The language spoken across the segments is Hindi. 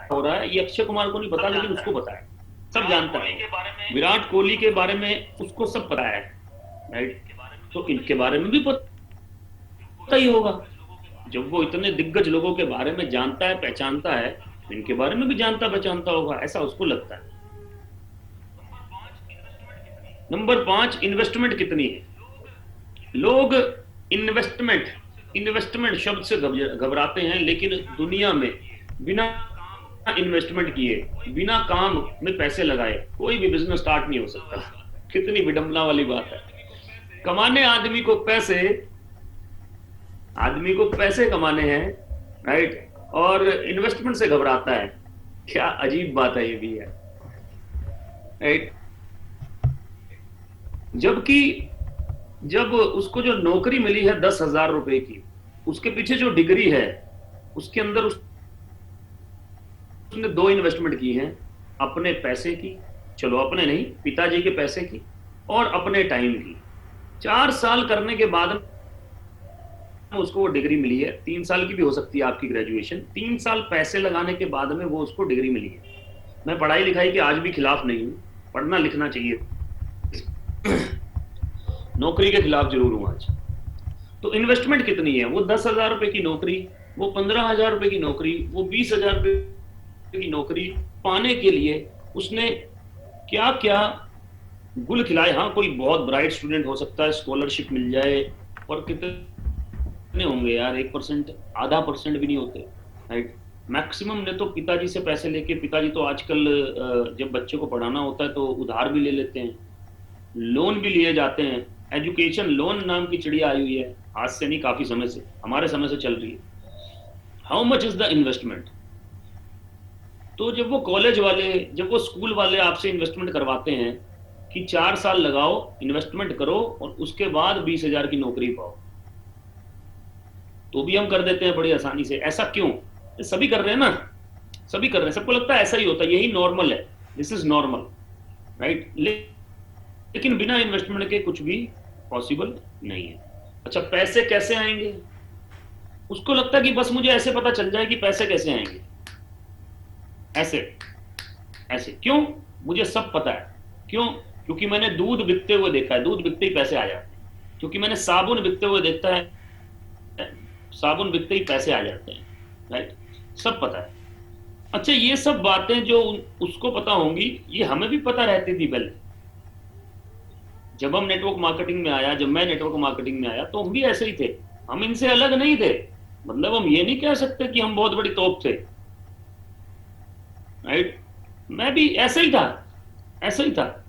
हो रहा है ये अक्षय कुमार को नहीं पता, लेकिन उसको पता है, सब जानता है। विराट कोहली के बारे में उसको सब पता है, राइट। तो इनके बारे में भी पता ही होगा। जब वो इतने दिग्गज लोगों के बारे में जानता है, पहचानता है, तो इनके बारे में भी जानता पहचानता होगा, ऐसा उसको लगता है। नंबर 5, इन्वेस्टमेंट कितनी है। लोग इन्वेस्टमेंट इन्वेस्टमेंट शब्द से घबराते हैं, लेकिन दुनिया में बिना इन्वेस्टमेंट किए, बिना काम में पैसे लगाए कोई भी बिजनेस स्टार्ट नहीं हो सकता। कितनी विडंबना वाली बात है। कमाने आदमी को पैसे कमाने हैं, राइट, और इन्वेस्टमेंट से घबराता है। क्या अजीब बात है ये भी है, राइट। जबकि जब उसको जो नौकरी मिली है 10,000 रुपए की, उसके पीछे जो डिग्री है, उसके अंदर उसने दो इन्वेस्टमेंट की है। अपने पैसे की, चलो अपने नहीं, पिताजी के पैसे की, और अपने टाइम की। 4 साल करने के बाद उसको वो डिग्री मिली है। 3 साल की भी हो सकती है आपकी ग्रेजुएशन। 3 साल पैसे लगाने के बाद में वो उसको डिग्री मिली है। मैं पढ़ाई लिखाई के आज भी खिलाफ नहीं हूं, पढ़ना लिखना चाहिए, नौकरी के खिलाफ जरूर हूं आज। तो इन्वेस्टमेंट कितनी है। वो 10,000 रुपए की नौकरी, वो 15,000 रुपए की नौकरी, वो 20,000 रुपए की नौकरी पाने के लिए उसने क्या क्या गुल खिलाए। हाँ, कोई बहुत ब्राइट स्टूडेंट हो सकता है, स्कॉलरशिप मिल जाए, और कितने होंगे यार, 1%, आधा परसेंट भी नहीं होते, राइट। मैक्सिमम ने तो पिताजी से पैसे लेके, पिताजी तो आजकल जब बच्चे को पढ़ाना होता है तो उधार भी ले लेते हैं, लोन भी लिए जाते हैं। एजुकेशन लोन नाम की चिड़िया आई हुई है, आज से नहीं, काफी समय से, हमारे समय से चल रही है। How much is the investment. तो जब वो कॉलेज वाले, जब वो स्कूल वाले आपसे इन्वेस्टमेंट करवाते हैं कि 4 साल लगाओ, इन्वेस्टमेंट करो, और उसके बाद 20,000 की नौकरी पाओ, तो भी हम कर देते हैं बड़ी आसानी से। ऐसा क्यों। सभी कर रहे हैं ना, सभी कर रहे हैं, सबको लगता है ऐसा ही होता है, यही नॉर्मल है, दिस इज नॉर्मल, राइट। लेकिन बिना इन्वेस्टमेंट के कुछ भी पॉसिबल नहीं है। अच्छा, पैसे कैसे आएंगे। उसको लगता है कि बस मुझे ऐसे पता चल जाए कि पैसे कैसे आएंगे, ऐसे ऐसे। क्यों, मुझे सब पता है। क्यों, क्योंकि मैंने दूध बिकते हुए देखा है, दूध बिकते ही पैसे आ जाते हैं। क्योंकि मैंने साबुन बिकते हुए देखता है, साबुन बिकते ही पैसे आ जाते हैं, राइट। सब पता है। अच्छा, ये सब बातें जो उसको पता होंगी, ये हमें भी पता रहती थी पहले। जब हम नेटवर्क मार्केटिंग में आया, जब मैं नेटवर्क मार्केटिंग में आया, तो हम भी ऐसे ही थे, हम इनसे अलग नहीं थे। मतलब हम ये नहीं कह सकते कि हम बहुत बड़ी तोप थे, राइट। मैं भी ऐसा ही था, ऐसा ही था।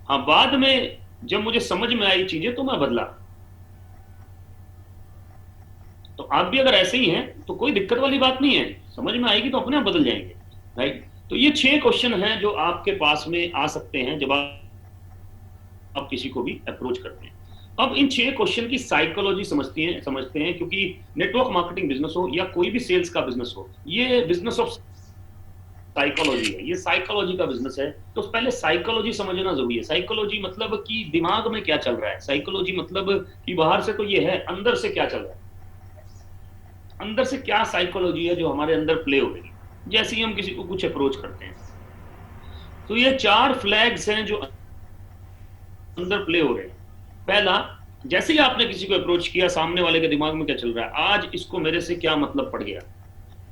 हाँ, बाद में जब मुझे समझ में आई चीजें तो मैं बदला। तो आप भी अगर ऐसे ही हैं तो कोई दिक्कत वाली बात नहीं है, समझ में आएगी तो अपने आप बदल जाएंगे, राइट। तो ये 6 क्वेश्चन हैं जो आपके पास में आ सकते हैं जब आप किसी को भी अप्रोच करते हैं। अब इन 6 क्वेश्चन की साइकोलॉजी समझते हैं, क्योंकि नेटवर्क मार्केटिंग बिजनेस हो या कोई भी सेल्स का बिजनेस हो, ये बिजनेस ऑफ साइकोलॉजी है, ये साइकोलॉजी का बिजनेस है। तो पहले साइकोलॉजी समझना जरूरी है। साइकोलॉजी मतलब कि दिमाग में क्या चल रहा है, साइकोलॉजी मतलब कि बाहर से तो ये है, अंदर से क्या चल रहा है, अंदर से क्या साइकोलॉजी है जो हमारे अंदर प्ले हो रही है जैसे ही हम किसी को कुछ अप्रोच करते हैं। तो ये 4 फ्लैग्स हैं जो अंदर प्ले हो रहे हैं। पहला, जैसे ही आपने किसी को अप्रोच किया, सामने वाले के दिमाग में क्या चल रहा है, आज इसको मेरे से क्या मतलब पड़ गया।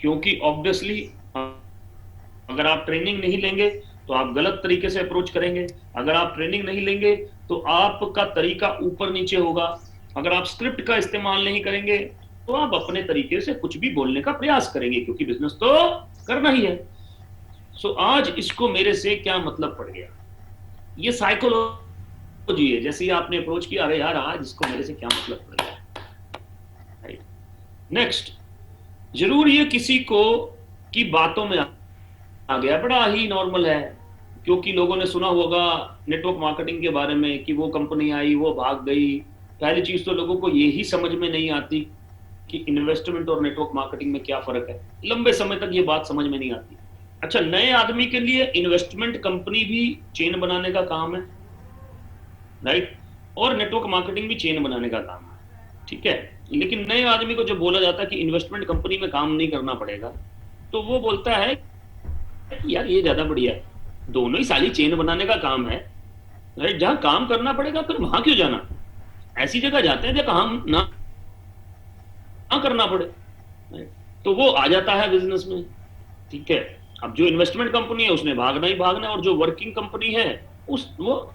क्योंकि ऑब्वियसली अगर आप ट्रेनिंग नहीं लेंगे तो आप गलत तरीके से अप्रोच करेंगे। अगर आप ट्रेनिंग नहीं लेंगे तो आपका तरीका ऊपर नीचे होगा। अगर आप स्क्रिप्ट का इस्तेमाल नहीं करेंगे तो आप अपने तरीके से कुछ भी बोलने का प्रयास करेंगे, क्योंकि बिजनेस तो करना ही है। सो आज इसको मेरे से क्या मतलब पड़ गया, ये साइकोलॉजी है। जैसे ही आपने अप्रोच किया, अरे यार आज इसको मेरे से क्या मतलब पड़ गया, राइट। नेक्स्ट, जरूर ये किसी को की बातों में आ गया, बड़ा ही नॉर्मल है, क्योंकि लोगों ने सुना होगा नेटवर्क मार्केटिंग के बारे में कि वो कंपनी आई, वो भाग गई। पहली चीज तो लोगों को यही समझ में नहीं आती कि इन्वेस्टमेंट और नेटवर्क मार्केटिंग में क्या फर्क है। लंबे समय तक ये बात समझ में नहीं आती। अच्छा, नए आदमी के लिए इन्वेस्टमेंट कंपनी भी चेन बनाने का काम है, राइट, और नेटवर्क मार्केटिंग भी चेन बनाने का काम है, ठीक है। लेकिन नए आदमी को जब बोला जाता है कि इन्वेस्टमेंट कंपनी में काम नहीं करना पड़ेगा, तो वो बोलता है कि यार ये ज्यादा बढ़िया है। दोनों ही साली चेन बनाने का काम है, राइट। जहां काम करना पड़ेगा फिर वहां क्यों जाना, ऐसी जगह जाते हैं जहां काम ना करना पड़े, right? तो वो आ जाता है बिजनेस में, ठीक है। अब जो इन्वेस्टमेंट कंपनी है उसने भागना ही भागना है, और जो वर्किंग कंपनी है उस वो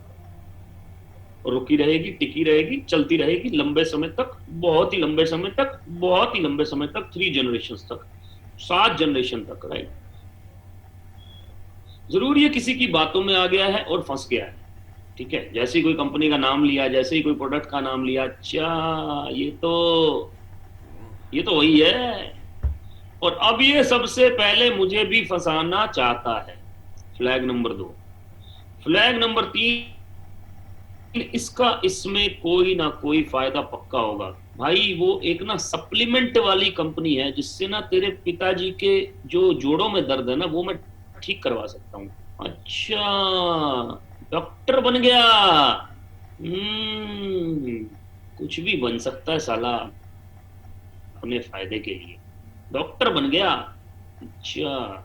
रुकी रहेगी, टिकी रहेगी, चलती रहेगी लंबे समय तक, बहुत ही लंबे समय तक, बहुत ही लंबे समय तक, 3 जनरेशन तक, 7 जनरेशन तक, राइट। जरूर ये किसी की बातों में आ गया है और फंस गया है, ठीक है। जैसे ही कोई कंपनी का नाम लिया, जैसे ही कोई प्रोडक्ट का नाम लिया, अच्छा ये तो वही है। और अब ये सबसे पहले मुझे भी फंसाना चाहता है। Flag number 2। फ्लैग नंबर 3, इसका इसमें कोई ना कोई फायदा पक्का होगा भाई। वो एक ना सप्लीमेंट वाली कंपनी है जिससे ना तेरे पिताजी के जो जोड़ों में दर्द है ना वो मैं ठीक करवा सकता हूँ। अच्छा, डॉक्टर बन गया। कुछ भी बन सकता है साला अपने फायदे के लिए। डॉक्टर बन गया, अच्छा।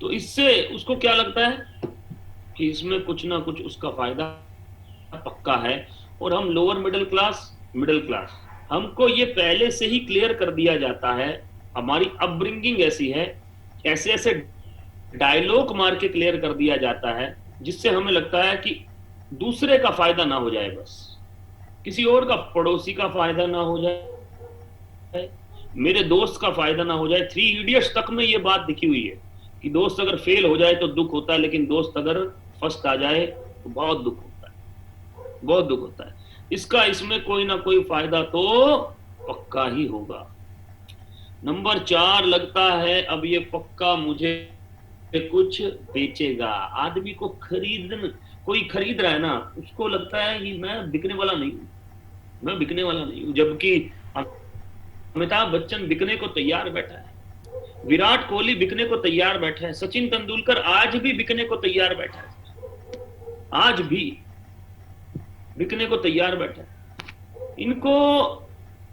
तो इससे उसको क्या लगता है कि इसमें कुछ ना कुछ उसका फायदा पक्का है। और हम लोअर मिडिल क्लास, हमको ये पहले से ही क्लियर कर दिया जाता है, हमारी अपब्रिंगिंग ऐसी है, ऐसे ऐसे डायलॉग मार के क्लियर कर दिया जाता है जिससे हमें लगता है कि दूसरे का फायदा ना हो जाए, बस किसी और का, पड़ोसी का फायदा ना हो जाए, मेरे दोस्त का फायदा ना हो जाए। 3 इडियट्स तक में ये बात दिखी हुई है कि दोस्त अगर फेल हो जाए तो दुख होता है, लेकिन दोस्त अगर फर्स्ट आ जाए तो बहुत दुख होता है, बहुत दुख होता है। इसका इसमें कोई ना कोई फायदा तो पक्का ही होगा। नंबर 4 लगता है अब ये पक्का मुझे कुछ बेचेगा। आदमी को कोई खरीद रहा है ना, उसको लगता है कि मैं बिकने वाला नहीं हूं, मैं बिकने वाला नहीं हूं। जबकि अमिताभ बच्चन बिकने को तैयार बैठा है, विराट कोहली बिकने को तैयार बैठा है, सचिन तेंदुलकर आज भी बिकने को तैयार बैठा है, आज भी बिकने को तैयार बैठा है। इनको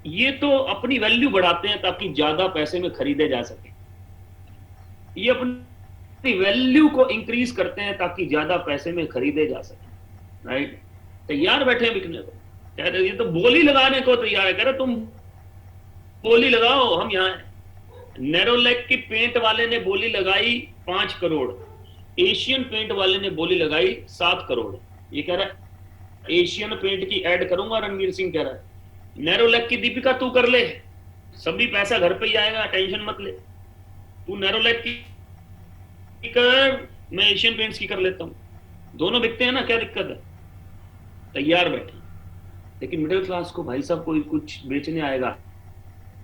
ये तो अपनी वैल्यू बढ़ाते हैं ताकि ज्यादा पैसे में खरीदे जा सके, ये अपनी वैल्यू को इंक्रीज करते हैं ताकि ज्यादा पैसे में खरीदे जा सके, राइट। तैयार बैठे हैं बिकने को, कह रहे ये तो बोली लगाने को तैयार है, कह रहे तुम बोली लगाओ, हम यहाँ हैं। नेरोलैक की पेंट वाले ने बोली लगाई 5 करोड़, एशियन पेंट वाले ने बोली लगाई 7 करोड़। ये कह रहा है एशियन पेंट की ऐड करूंगा, रणवीर सिंह कह रहा है। नेरोलैक की दीपिका तू कर ले, सभी पैसा घर पे ही आएगा, टेंशन मत ले, तू नेरोलैक की कर, मैं एशियन पेंट्स की कर लेता हूं, दोनों बिकते हैं ना, क्या दिक्कत है। तैयार बैठे। लेकिन मिडिल क्लास को भाई साहब कोई कुछ बेचने आएगा,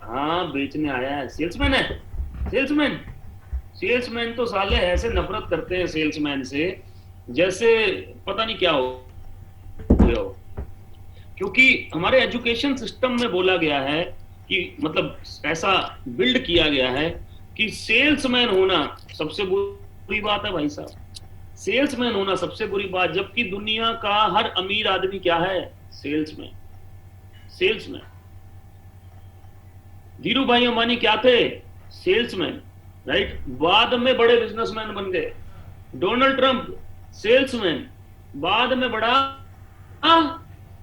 हाँ बेचने आया है, सेल्समैन है, सेल्समैन तो साले ऐसे नफरत करते हैं सेल्समैन से जैसे पता नहीं क्या हो, क्योंकि हमारे एजुकेशन सिस्टम में बोला गया है कि मतलब ऐसा बिल्ड किया गया है कि सेल्समैन होना सबसे बुरी बात है भाई साहब, सेल्समैन होना सबसे बुरी बात। जबकि दुनिया का हर अमीर आदमी क्या है, सेल्समैन। धीरू भाई अंबानी क्या थे, सेल्समैन, राइट। बाद में बड़े बिजनेसमैन बन गए। डोनाल्ड ट्रंप सेल्समैन, बाद में बड़ा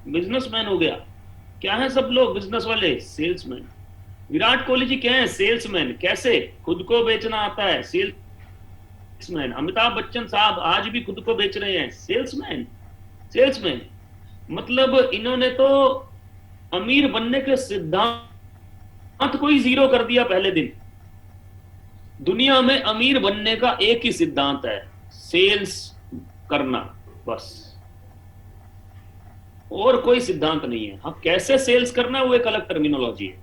बिजनेसमैन हो गया। क्या है सब लोग बिजनेस वाले, सेल्समैन। विराट कोहली जी क्या है, सेल्समैन। कैसे, खुद को बेचना आता है, सेल्समैन। अमिताभ बच्चन साहब आज भी खुद को बेच रहे हैं, सेल्समैन। मतलब इन्होंने तो अमीर बनने के सिद्धांत को ही जीरो कर दिया पहले दिन। दुनिया में अमीर बनने का एक ही सिद्धांत है, सेल्स करना, बस, और कोई सिद्धांत नहीं है। हाँ, कैसे सेल्स करना है वो एक अलग टर्मिनोलॉजी है,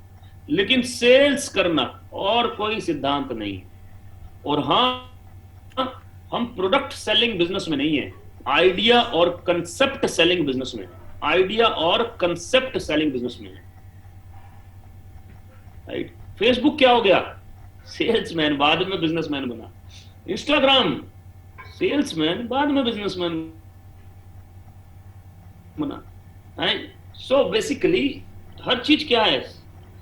लेकिन सेल्स करना और कोई सिद्धांत नहीं है। और हाँ, हम प्रोडक्ट सेलिंग बिजनेस में नहीं है, आइडिया और कंसेप्ट सेलिंग बिजनेस में, आइडिया और कंसेप्ट सेलिंग बिजनेस में है, राइट। फेसबुक क्या हो गया, सेल्समैन, बाद में बिजनेसमैन बना। इंस्टाग्राम सेल्समैन, बाद में बिजनेसमैन बना, राइट। सो बेसिकली हर चीज क्या है,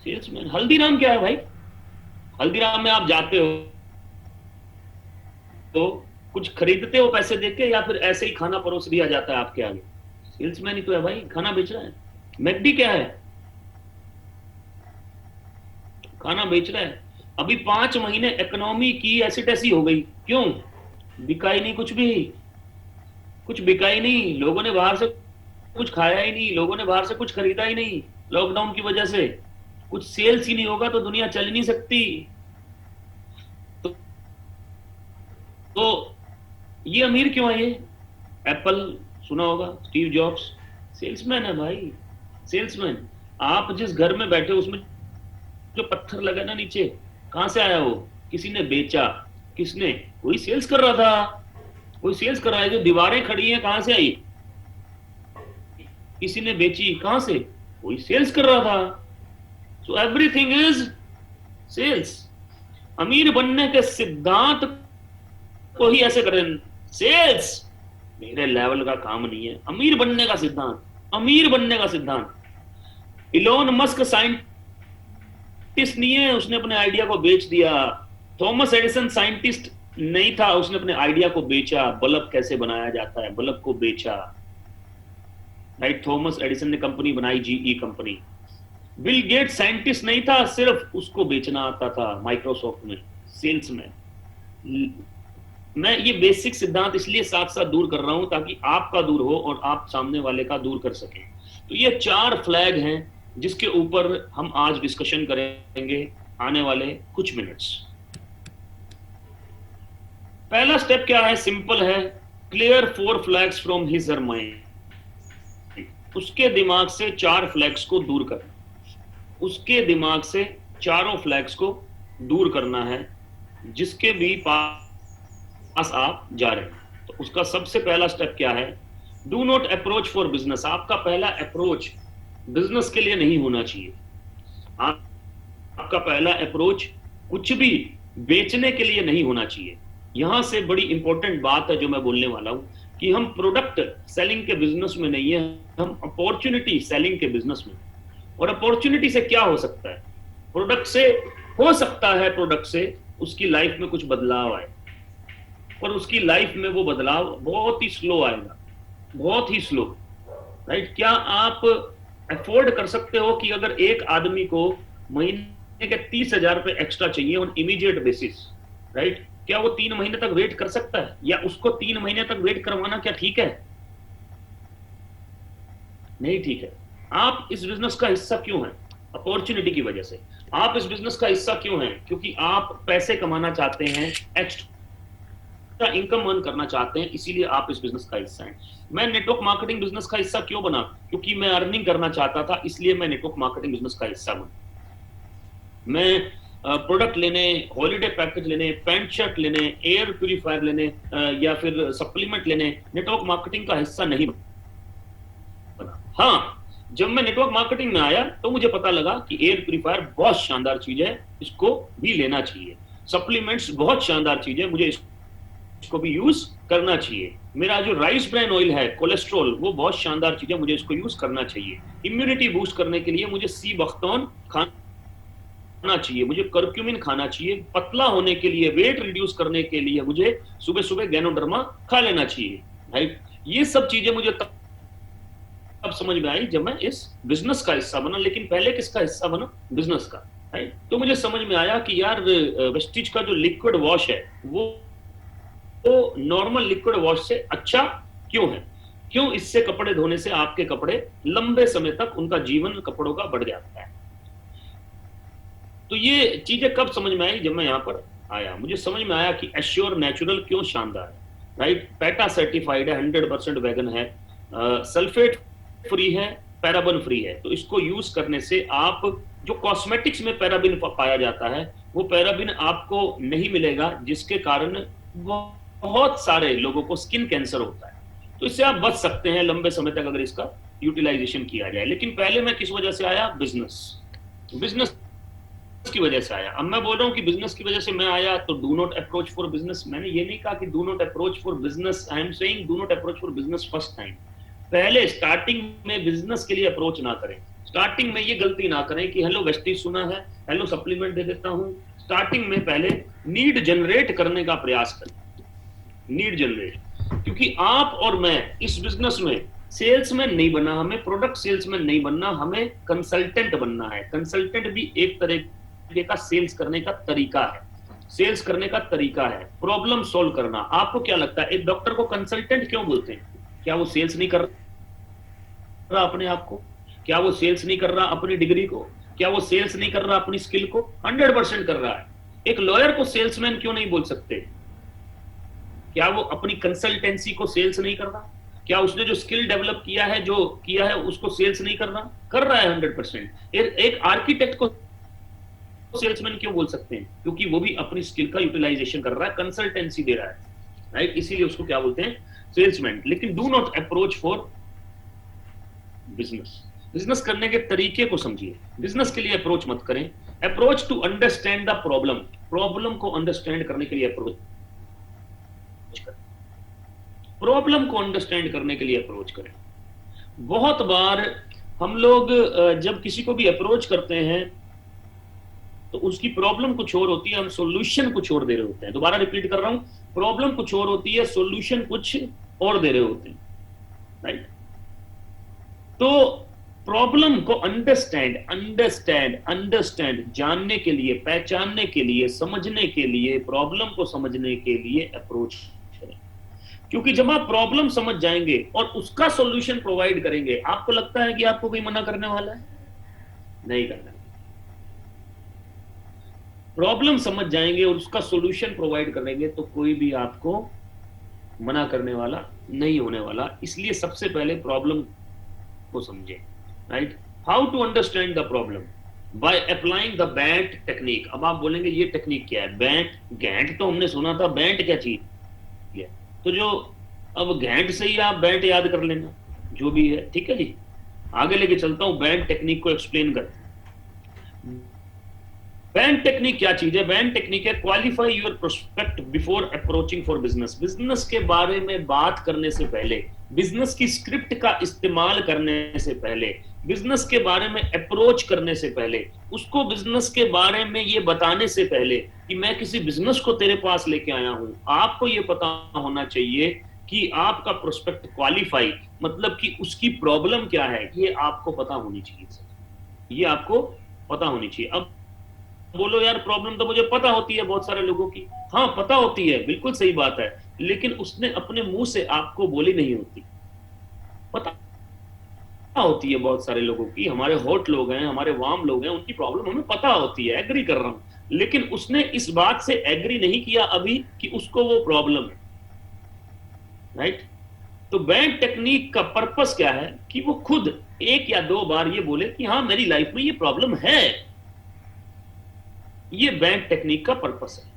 सेल्समैन। हल्दीराम क्या है भाई, हल्दीराम में आप जाते हो, तो कुछ खरीदते हो पैसे देके या फिर ऐसे ही खाना परोस दिया जाता है आपके आगे? सेल्समैन ही तो है भाई, खाना बेच रहा है। मैकडी क्या है? खाना बेच रहा है। अभी 5 महीने इकोनॉमी की ऐसी तैसी हो गई, क्यों? बिका ही नहीं कुछ भी, कुछ बिका ही नहीं, लोगों ने बाहर से कुछ खाया ही नहीं, लोगों ने बाहर से कुछ खरीदा ही नहीं लॉकडाउन की वजह से। कुछ सेल्स ही नहीं होगा तो दुनिया चल ही नहीं सकती। तो, तो ये अमीर क्यों है ये? एप्पल सुना होगा, स्टीव जॉब्स सेल्समैन है भाई, सेल्समैन। आप जिस घर में बैठे हो उसमें जो पत्थर लगा ना नीचे, कहां से आया वो? किसी ने बेचा। किसने? कोई सेल्स कर रहा था, कोई सेल्स कर रहा है। जो दीवारें खड़ी हैं कहां से आई? किसी ने बेची। कहां से? कोई सेल्स कर रहा था। So everything is sales. अमीर बनने के सिद्धांत को ही ऐसे करें, सेल्स मेरे लेवल का काम नहीं है। अमीर बनने का सिद्धांत, अमीर बनने का सिद्धांत। इलोन मस्क साइंटिस्ट नहीं है, उसने अपने आइडिया को बेच दिया। थॉमस एडिसन साइंटिस्ट नहीं था, उसने अपने आइडिया को बेचा। बल्ब कैसे बनाया जाता है, बल्ब को बेचा। राइट, थॉमस एडिसन ने कंपनी बनाई, GE company. Bill Gates scientist नहीं था, सिर्फ उसको बेचना आता था माइक्रोसॉफ्ट में, सेल्स में। मैं ये बेसिक सिद्धांत इसलिए साथ साथ दूर कर रहा हूं ताकि आपका दूर हो और आप सामने वाले का दूर कर सकें। तो ये 4 फ्लैग हैं जिसके ऊपर हम आज डिस्कशन करेंगे आने वाले कुछ मिनट्स। पहला स्टेप क्या है? सिंपल है, क्लियर 4 फ्लैग्स फ्रॉम हिज और माइंड। उसके दिमाग से 4 फ्लैग्स को दूर करना, उसके दिमाग से चारों फ्लैग्स को दूर करना है जिसके भी पास आप जा रहे हैं। तो उसका सबसे पहला स्टेप क्या है? Do not approach for business. आपका पहला अप्रोच बिजनेस के लिए नहीं होना चाहिए। आपका पहला अप्रोच कुछ भी बेचने के लिए नहीं होना चाहिए। यहां से बड़ी इंपॉर्टेंट बात है जो मैं बोलने वाला हूं कि हम प्रोडक्ट सेलिंग के बिजनेस में नहीं है, हम अपॉर्चुनिटी सेलिंग के बिजनेस में। और अपॉर्चुनिटी से क्या हो सकता है? प्रोडक्ट से हो सकता है, प्रोडक्ट से उसकी लाइफ में कुछ बदलाव आए, पर उसकी लाइफ में वो बदलाव बहुत ही स्लो आएगा, बहुत ही स्लो। राइट? क्या आप अफोर्ड कर सकते हो कि अगर एक आदमी को महीने के 30,000 रुपए एक्स्ट्रा चाहिए ऑन इमीडिएट बेसिस, राइट, क्या वो 3 महीने तक वेट कर सकता है? या उसको 3 महीने तक वेट करवाना क्या ठीक है? नहीं ठीक है। आप इस बिजनेस का हिस्सा क्यों हैं? अपॉर्चुनिटी की वजह से। आप इस बिजनेस का हिस्सा क्यों हैं? क्योंकि आप पैसे कमाना चाहते हैं, एक्स्ट्रा इनकम अर्न करना चाहते हैं, इसीलिए आप इस बिजनेस का हिस्सा हैं। मैं नेटवर्क मार्केटिंग बिजनेस का हिस्सा क्यों बना? क्योंकि मैं अर्निंग करना चाहता था, इसलिए मैं नेटवर्क मार्केटिंग बिजनेस का हिस्सा बना। मैं प्रोडक्ट लेने, हॉलीडे पैकेज लेने, पैंट शर्ट लेने, एयर प्यूरिफायर लेने या फिर सप्लीमेंट लेने नेटवर्क मार्केटिंग का हिस्सा नहीं बना। हाँ, जब मैं नेटवर्क मार्केटिंग में आया तो मुझे पता लगा कि एयर प्यूरिफायर बहुत शानदार चीज है, इसको भी लेना चाहिए। सप्लीमेंट्स बहुत शानदार चीज है, मुझे इसको भी यूज करना चाहिए। मेरा जो राइस ब्रान ऑयल है, कोलेस्ट्रॉल, वो बहुत शानदार चीज है, मुझे इसको यूज करना चाहिए। इम्यूनिटी बूस्ट करने के लिए मुझे सी बख्तौन खाना चाहिए, मुझे करक्यूमिन खाना चाहिए। पतला होने के लिए, वेट रिड्यूस करने के लिए मुझे सुबह सुबह गैनोडर्मा खा लेना चाहिए। राइट? ये सब चीजें मुझे अब समझ में आई जब मैं इस बिजनेस का हिस्सा बना। लेकिन पहले किसका हिस्सा बना? बिजनेस का। राइट? तो मुझे समझ में आया कि यार वेस्टीज का जो लिक्विड वॉश है वो नॉर्मल लिक्विड वॉश से अच्छा क्यों है? क्यों इससे कपड़े धोने से आपके कपड़े लंबे समय तक उनका जीवन कपड़ों का बढ़ जाता है? तो ये चीजें कब समझ में आई? जब मैं यहां पर आया, मुझे समझ में आया कि एश्योर नेचुरल क्यों शानदार है। राइट? पैटा सर्टिफाइड है, 100% वेगन है, सल्फेट फ्री है, पैराबन फ्री है। तो इसको यूज करने से आप जो कॉस्मेटिक्स में पैराबिन पाया जाता है वो पैराबिन आपको नहीं मिलेगा, जिसके कारण बहुत सारे लोगों को स्किन कैंसर होता है। तो इससे आप बच सकते हैं लंबे समय तक अगर इसका यूटिलाइजेशन किया जाए। लेकिन पहले मैं किस वजह से आया? बिजनेस की वजह से आया। अब मैं बोल रहा हूं कि बिजनेस की वजह से मैं आया, तो do not approach for business. मैंने ये नहीं कहा कि do not approach for business, I am saying do not approach for business first time. पहले स्टार्टिंग में बिजनेस के लिए अप्रोच ना करें। स्टार्टिंग में ये गलती ना करें कि हेलो वेस्टीज सुना है, हेलो सप्लीमेंट दे देता हूं। स्टार्टिंग में पहले नीड जनरेट करने का प्रयास करें। Need generate. क्योंकि आप और मैं इस बिजनेस में सेल्समैन नहीं बनना, हमें प्रोडक्ट सेल्समैन नहीं बनना, हमें कंसल्टेंट बनना है। कंसल्टेंट भी एक तरीके का सेल्स करने का तरीका है, सेल्स करने का तरीका है, प्रॉब्लम सॉल्व करना। आपको क्या लगता है एक डॉक्टर को कंसल्टेंट क्यों बोलते हैं? क्या वो सेल्स नहीं कर रहा अपने आप को? क्या वो सेल्स नहीं कर रहा अपनी डिग्री को? क्या वो सेल्स नहीं कर रहा अपनी स्किल को? 100% कर रहा है। एक लॉयर को सेल्समैन क्यों नहीं बोल सकते? क्या वो अपनी कंसल्टेंसी को सेल्स नहीं कर रहा? क्या उसने जो स्किल डेवलप किया है, जो किया है, उसको सेल्स नहीं कर रहा? कर रहा है 100%। एक आर्किटेक्ट को सेल्समैन क्यों बोल सकते हैं? क्योंकि वो भी अपनी स्किल का यूटिलाइजेशन कर रहा है, कंसल्टेंसी दे रहा है, राइट? इसीलिए उसको क्या बोलते हैं? सेल्समैन। लेकिन do not approach for business. Business करने के तरीके को समझिए, बिजनेस के लिए अप्रोच मत करें। Approach to understand the problem, problem को अंडरस्टैंड करने के लिए अप्रोच करें, प्रॉब्लम को अंडरस्टैंड करने के लिए अप्रोच करें। बहुत बार हम लोग जब किसी को भी अप्रोच करते हैं तो उसकी प्रॉब्लम कुछ और होती है, हम सॉल्यूशन कुछ और दे रहे होते हैं। दोबारा रिपीट कर रहा हूं, प्रॉब्लम कुछ और होती है, सॉल्यूशन कुछ और दे रहे होते हैं, राइट? तो प्रॉब्लम को अंडरस्टैंड जानने के लिए, पहचानने के लिए, समझने के लिए, प्रॉब्लम को समझने के लिए अप्रोच करें। क्योंकि जब आप प्रॉब्लम समझ जाएंगे और उसका सॉल्यूशन प्रोवाइड करेंगे, आपको लगता है कि आपको कोई मना करने वाला है? नहीं करना। प्रॉब्लम समझ जाएंगे और उसका सॉल्यूशन प्रोवाइड करेंगे तो कोई भी आपको मना करने वाला नहीं होने वाला। इसलिए सबसे पहले प्रॉब्लम को समझे, right? How to understand the problem? By applying the BANT technique. अब आप बोलेंगे ये टेक्निक क्या है? बैंट, गैंट तो हमने सुना था, बैंट क्या चीज है? तो जो अब गैंट से ही आप बैंट याद कर लेना, जो भी है, ठीक है जी। आगे लेके चलता हूं, बैंट टेक्निक को एक्सप्लेन करते हैं। बैंड टेक्निक क्या चीज है? बैंड टेक्निक है qualify your prospect before approaching for business. Business के बारे में बात करने से पहले, बिजनेस की स्क्रिप्ट का इस्तेमाल करने से पहले, बिजनेस के बारे में अप्रोच करने से पहले, उसको बिजनेस के बारे में ये बताने से पहले कि मैं किसी बिजनेस को तेरे पास लेके आया हूं, आपको ये पता होना चाहिए कि आपका प्रोस्पेक्ट क्वालिफाई, मतलब कि उसकी प्रॉब्लम क्या है, ये आपको पता होनी चाहिए, ये आपको पता होनी चाहिए। अब बोलो यार प्रॉब्लम तो मुझे पता होती है बहुत सारे लोगों की। हाँ पता होती है, बिल्कुल सही बात है, लेकिन उसने अपने मुंह से आपको बोली नहीं होती। पता होती है बहुत सारे लोगों की, हमारे हॉट लोग हैं, हमारे वार्म लोग हैं, उनकी प्रॉब्लम हमें पता होती है, एग्री कर रहा हूं, लेकिन उसने इस बात से एग्री नहीं किया अभी कि उसको वो प्रॉब्लम है, राइट? तो बैंड टेक्निक का पर्पस क्या है कि वो खुद एक या दो बार ये बोले कि हाँ मेरी लाइफ में ये प्रॉब्लम है। ये बैंड टेक्निक का पर्पस है।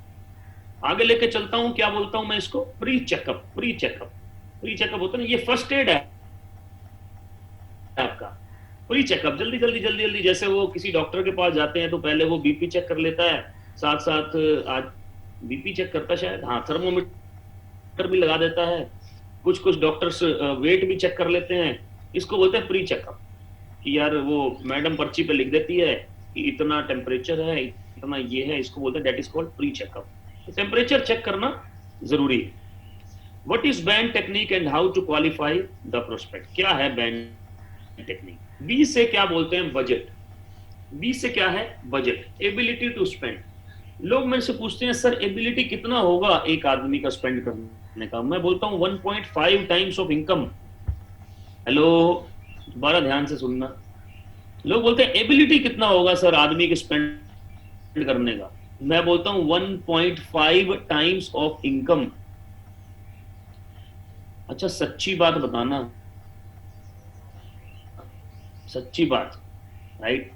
आगे लेके चलता हूं, क्या बोलता हूं मैं इसको? Pre checkup. Pre checkup, pre checkup होता है ना, ये फर्स्ट एड है आपका। प्री चेकअप, जल्दी जल्दी जल्दी जल्दी, जैसे वो किसी डॉक्टर के पास जाते हैं तो पहले वो बीपी चेक कर लेता है, साथ साथ आज बीपी चेक करता शायद, हाँ थर्मोमीटर भी लगा देता है, कुछ कुछ डॉक्टर्स वेट भी चेक कर लेते हैं। इसको बोलते हैं प्री चेकअप, कि यार वो मैडम पर्ची पे लिख देती है कि इतना टेम्परेचर है, इतना ये है, इसको बोलते हैं that is called pre checkup. Temperature check करना जरूरी है। What is BANT technique and how to qualify the prospect? क्या है बैंड टेक्निक? बी से क्या बोलते हैं? बजट। बी से क्या है? Budget, ability to spend. लोग मेरे से पूछते हैं सर एबिलिटी कितना होगा एक आदमी का स्पेंड करने का? मैं बोलता हूं 1.5 टाइम्स ऑफ इनकम। हेलो, दोबारा ध्यान से सुनना। लोग बोलते हैं एबिलिटी कितना होगा सर आदमी के स्पेंड करने का? मैं बोलता हूं 1.5 टाइम्स ऑफ इनकम। अच्छा सच्ची बात बताना, सच्ची बात, राइट?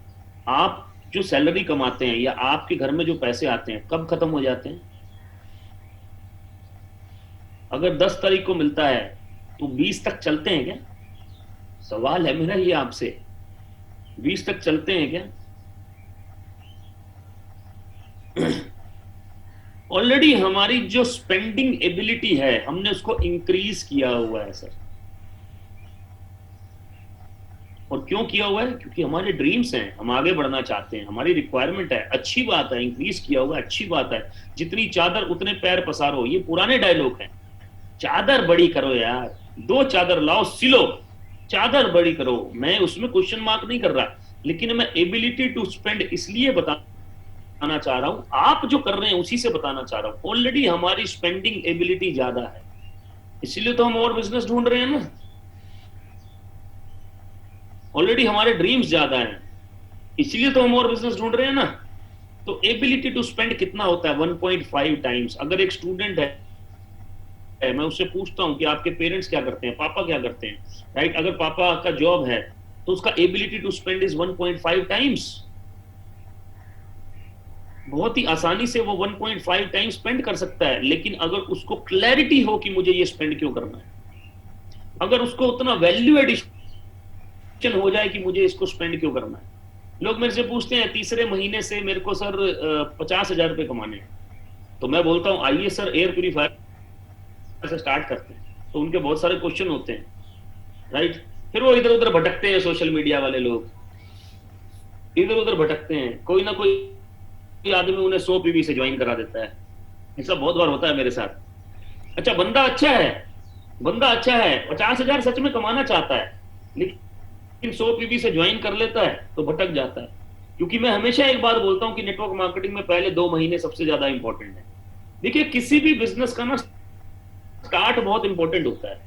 आप जो सैलरी कमाते हैं या आपके घर में जो पैसे आते हैं कब खत्म हो जाते हैं? अगर 10 तारीख को मिलता है तो 20 तक चलते हैं क्या? सवाल है मेरा ये आपसे, 20 तक चलते हैं क्या? ऑलरेडी हमारी जो स्पेंडिंग एबिलिटी है हमने उसको इंक्रीज किया हुआ है सर। और क्यों किया हुआ है? क्योंकि हमारे ड्रीम्स हैं, हम आगे बढ़ना चाहते हैं, हमारी रिक्वायरमेंट है, अच्छी बात है, इंक्रीज किया हुआ है, अच्छी बात है। जितनी चादर उतने पैर पसारो, ये पुराने डायलॉग हैं, चादर बड़ी करो यार, 2 चादर लाओ, सिलो, चादर बड़ी करो। मैं उसमें क्वेश्चन मार्क नहीं कर रहा, लेकिन मैं एबिलिटी टू स्पेंड इसलिए बताना चाह रहा हूं, आप जो कर रहे हैं उसी से बताना चाह रहा हूं। ऑलरेडी हमारी स्पेंडिंग एबिलिटी ज्यादा है, इसलिए तो हम और बिजनेस ढूंढ रहे हैं ना। ऑलरेडी हमारे ड्रीम्स ज्यादा हैं, इसलिए तो हम और बिजनेस ढूंढ रहे हैं ना। तो एबिलिटी टू स्पेंड कितना होता है? 1.5 टाइम्स। अगर एक स्टूडेंट है, मैं उससे पूछता हूं कि आपके पेरेंट्स क्या करते हैं, पापा क्या करते हैं, राइट? अगर पापा का जॉब है तो उसका ability to spend is 1.5 times. बहुत ही आसानी से वो 1.5 टाइम्स स्पेंड कर सकता है, लेकिन अगर उसको क्लैरिटी हो कि मुझे ये स्पेंड क्यों करना है, अगर उसको उतना वैल्यू एडिशन हो जाए कि मुझे इसको स्पेंड क्यों करना है। लोग मेरे से पूछते हैं तीसरे महीने से मेरे को सर 50,000 रुपए कमाने हैं, तो मैं बोलता हूं आइए सर एयर प्यूरिफायर से स्टार्ट करते हैं। तो उनके बहुत सारे क्वेश्चन होते हैं, राइट? फिर वो इधर उधर भटकते हैं, सोशल मीडिया वाले लोग इधर उधर भटकते हैं, कोई ना कोई आदमी उन्हें 100 पीवी से ज्वाइन करा देता है। ऐसा बहुत बार होता है मेरे साथ। अच्छा, बंदा अच्छा है, बंदा अच्छा है, 50,000 सच में कमाना चाहता है, लेकिन 100 पीवी से ज्वाइन कर लेता है तो भटक जाता है। क्योंकि मैं हमेशा एक बात बोलता हूं कि नेटवर्क मार्केटिंग में पहले 2 महीने सबसे ज्यादा इंपॉर्टेंट है। देखिए, किसी भी बिजनेस का ना स्टार्ट बहुत इंपॉर्टेंट होता है।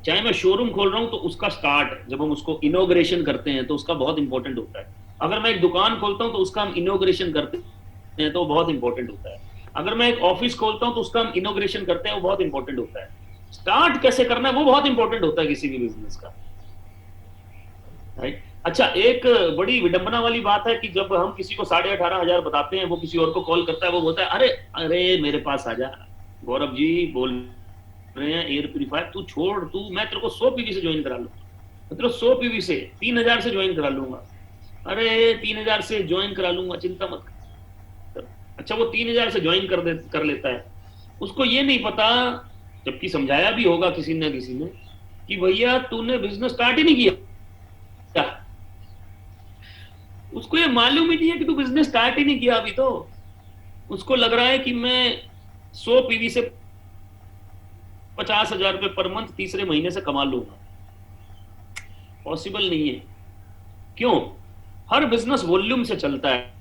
चाहे मैं शोरूम खोल रहा हूं तो उसका स्टार्ट, जब हम उसको इनॉग्रेशन करते हैं तो उसका बहुत इंपॉर्टेंट होता है। अगर मैं एक दुकान खोलता हूं तो उसका हम इनॉग्रेशन करते हैं तो बहुत इंपॉर्टेंट होता है। अगर मैं एक ऑफिस खोलता हूं तो उसका हम इनॉग्रेशन करते हैं, वो बहुत इंपॉर्टेंट होता है। स्टार्ट कैसे करना है वो बहुत इंपॉर्टेंट होता है किसी भी बिजनेस का, राइट? अच्छा, एक बड़ी विडंबना वाली बात है कि जब हम किसी को 18,500 बताते हैं, वो किसी और को कॉल करता है, वो बोलता है अरे अरे मेरे पास आ जा, गौरव जी बोल रहे हैं एयर प्यूरिफायर, तू छोड़, तू मैं तेरे को 100 पीवी से ज्वाइन करा लूंगा, मैं तेरे को 100 पीवी से 3,000 से ज्वाइन करा लूंगा। अरे 3,000 से ज्वाइन करा लूंगा, चिंता मत कर। अच्छा, वो 3,000 से ज्वाइन कर लेता है, उसको ये नहीं पता, जबकि समझाया भी होगा किसी न किसी ने कि भैया तूने बिजनेस स्टार्ट ही नहीं किया। उसको ये मालूम ही नहीं है कि तू बिजनेस स्टार्ट ही नहीं किया अभी। तो उसको लग रहा है कि मैं 100 पीवी से 50,000 रुपए पर मंथ तीसरे महीने से कमा लूंगा। पॉसिबल नहीं है। क्यों? हर बिजनेस वॉल्यूम से चलता है।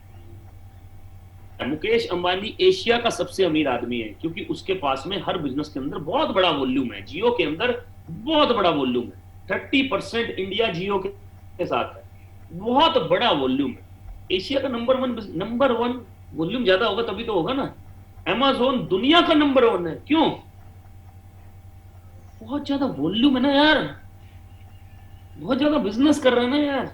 मुकेश अंबानी एशिया का सबसे अमीर आदमी है क्योंकि उसके पास में हर बिजनेस के अंदर बहुत बड़ा वॉल्यूम है। जियो के अंदर बहुत बड़ा वॉल्यूम है, 30% इंडिया जियो के साथ है, बहुत बड़ा वॉल्यूम है। एशिया का नंबर वन वॉल्यूम ज्यादा होगा तभी तो होगा ना। अमेज़न दुनिया का नंबर 1 है, क्यों? बहुत ज्यादा वॉल्यूम है ना यार, बहुत ज्यादा बिजनेस कर रहे हैं ना यार।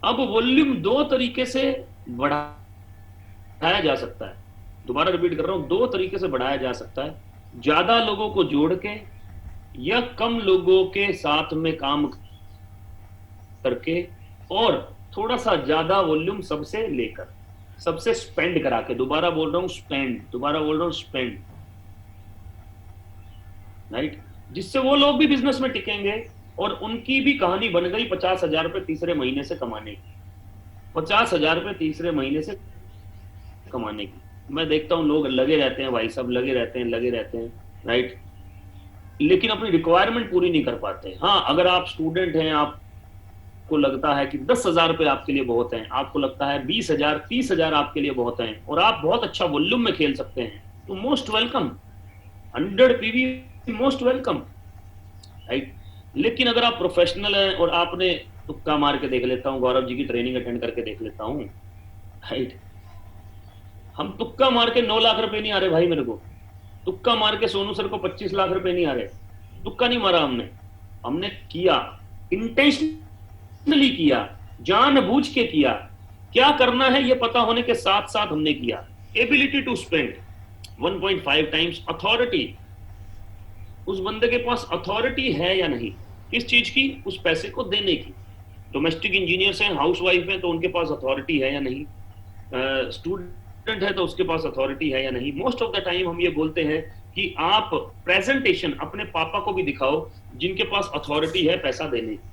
अब वॉल्यूम 2 तरीके से बढ़ाया जा सकता है। दोबारा रिपीट कर रहा हूं, 2 तरीके से बढ़ाया जा सकता है, ज्यादा लोगों को जोड़ के या कम लोगों के साथ में काम करके, और थोड़ा सा ज्यादा वॉल्यूम सबसे लेकर, सबसे स्पेंड करा के। दोबारा बोल रहा हूं स्पेंड, दोबारा बोल रहा हूं स्पेंड, राइट? जिससे वो लोग भी बिजनेस में टिकेंगे और उनकी भी कहानी बन गई 50,000 रुपए तीसरे महीने से कमाने की। 50,000 रुपए तीसरे महीने से कमाने की। मैं देखता हूं लोग लगे रहते हैं भाई, सब लगे रहते हैं, राइट? लेकिन अपनी रिक्वायरमेंट पूरी नहीं कर पाते। हाँ, अगर आप स्टूडेंट हैं, आपको लगता है कि 10,000 रुपए आपके लिए बहुत हैं, आपको लगता है 20,000 30,000 आपके लिए बहुत हैं, और आप बहुत अच्छा वॉल्यूम में खेल सकते हैं, तो most welcome, 100 PV most welcome, right? लेकिन अगर आप प्रोफेशनल हैं और आपने तुक्का मार के देख लेता हूं, गौरव जी की ट्रेनिंग अटेंड करके देख लेता हूं, राइट? हम तुक्का मार के 9 लाख रुपए नहीं आ रहे भाई मेरे को, तुक्का मार के सोनू सर को 25 लाख रुपए नहीं आ रहे। तुक्का नहीं मारा हमने किया, इंटेंशनली किया, जानबूझ के किया। क्या करना है ये पता होने के साथ साथ हमने किया। Ability to spend 1.5 times. Authority, उस बंदे के पास अथॉरिटी है या नहीं, किस चीज की? उस पैसे को देने की। डोमेस्टिक इंजीनियर्स हैं, हाउसवाइफ हैं, तो उनके पास अथॉरिटी है या नहीं? स्टूडेंट है तो उसके पास अथॉरिटी है या नहीं? मोस्ट ऑफ द टाइम हम ये बोलते हैं कि आप प्रेजेंटेशन अपने पापा को भी दिखाओ जिनके पास अथॉरिटी है पैसा देने की,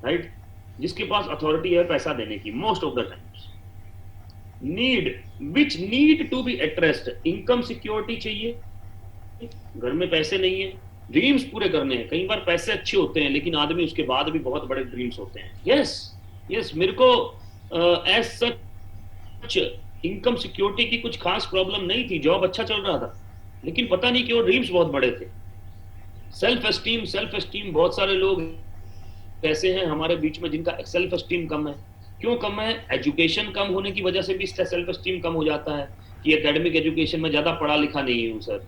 राइट? जिसके पास अथॉरिटी है पैसा देने की। Most of the times need, which need to be addressed, income security चाहिए, घर में पैसे नहीं है, ड्रीम्स पूरे करने हैं। कई बार पैसे अच्छे होते हैं लेकिन आदमी उसके बाद भी बहुत बड़े ड्रीम्स होते हैं। यस, यस, मेरे को एज सच इनकम सिक्योरिटी की कुछ खास प्रॉब्लम नहीं थी, जॉब अच्छा चल रहा था, लेकिन पता नहीं क्यों ड्रीम्स बहुत बड़े थे। सेल्फ एस्टीम, बहुत सारे लोग ऐसे हैं हमारे बीच में जिनका सेल्फ एस्टीम कम है। क्यों कम है? एजुकेशन कम होने की वजह से भी सेल्फ एस्टीम कम हो जाता है कि एकेडमिक एजुकेशन में ज्यादा पढ़ा लिखा नहीं हूँ सर,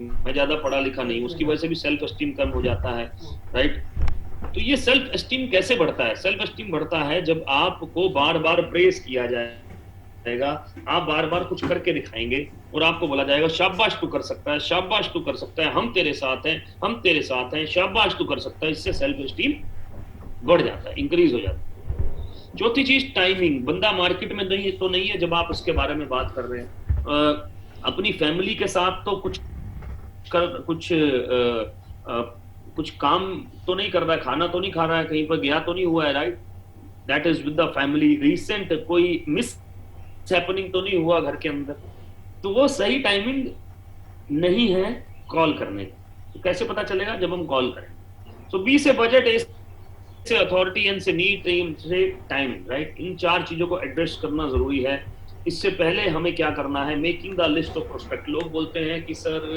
मैं ज्यादा पढ़ा लिखा नहीं, उसकी वजह से भी सेल्फ एस्टीम कम हो जाता है, राइट। तो ये सेल्फ एस्टीम कैसे बढ़ता है? सेल्फ एस्टीम बढ़ता है जब आपको बार बार प्रेस किया जाएगा, आप बार बार कुछ करके दिखाएंगे और आपको बोला जाएगा शाबाश तू कर सकता है, शाबाश तू कर सकता है, हम तेरे साथ हैं, हम तेरे साथ हैं, शाबाश तू कर सकता है। इससे सेल्फ एस्टीम बढ़ जाता है, इंक्रीज हो जाता है। चौथी चीज टाइमिंग। बंदा मार्केट में नहीं है तो नहीं है जब आप उसके बारे में बात कर रहे हैं। अपनी फैमिली के साथ तो कुछ काम तो नहीं कर रहा है, खाना तो नहीं खा रहा है, कहीं पर गया तो नहीं हुआ है, right. That is with the family. Recent कोई मिस हैपनिंग तो नहीं हुआ घर के अंदर, तो वो सही टाइमिंग नहीं है कॉल करने का। तो कैसे पता चलेगा? जब हम कॉल करें। सो बी से बजट, ए से अथॉरिटी, एन से नीड, एम से टाइम, राइट। इन चार चीजों को एड्रेस करना जरूरी है। इससे पहले हमें क्या करना है? Making the list of prospect. लोग बोलते हैं कि सर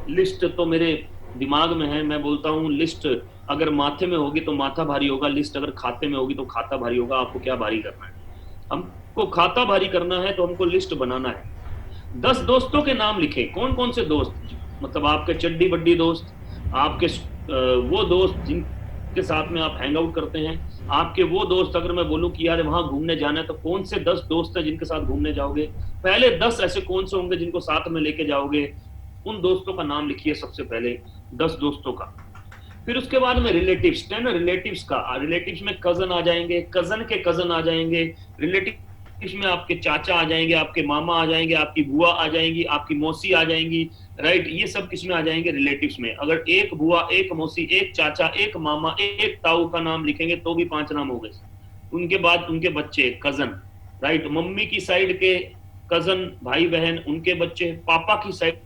लिस्ट तो मेरे दिमाग में है। मैं बोलता हूँ लिस्ट अगर माथे में होगी तो माथा भारी होगा, लिस्ट अगर खाते में होगी तो खाता भारी होगा। आपको क्या भारी करना है? हमको खाता भारी करना है तो हमको लिस्ट बनाना है। 10 दोस्तों के नाम लिखे। कौन कौन से दोस्त? मतलब आपके चड्डी बड्डी दोस्त, आपके वो दोस्त जिनके साथ में आप हैंग आउट करते हैं, आपके वो दोस्त। अगर मैं बोलूं कि यार वहां घूमने जाना है तो कौन से 10 दोस्त हैं जिनके साथ घूमने जाओगे? पहले 10 ऐसे कौन से होंगे जिनको साथ में लेके जाओगे? उन दोस्तों का नाम लिखिए सबसे पहले, 10 दोस्तों का। फिर उसके बाद में रिलेटिव्स, 10 रिलेटिव्स का। रिलेटिव्स में कजन आ जाएंगे, कजन के कजन आ जाएंगे, रिलेटिव्स में आपके चाचा आ जाएंगे, आपके मामा आ जाएंगे, आपकी बुआ आ जाएंगी, आपकी मौसी आ जाएंगी, राइट। ये सब किसमें आ जाएंगे? रिलेटिव्स में। अगर एक बुआ, एक मौसी, एक चाचा, एक मामा, एक ताऊ का नाम लिखेंगे तो भी 5 नाम हो गए। उनके बाद उनके बच्चे, कजन, राइट। मम्मी की साइड के कजन भाई बहन, उनके बच्चे, पापा की साइड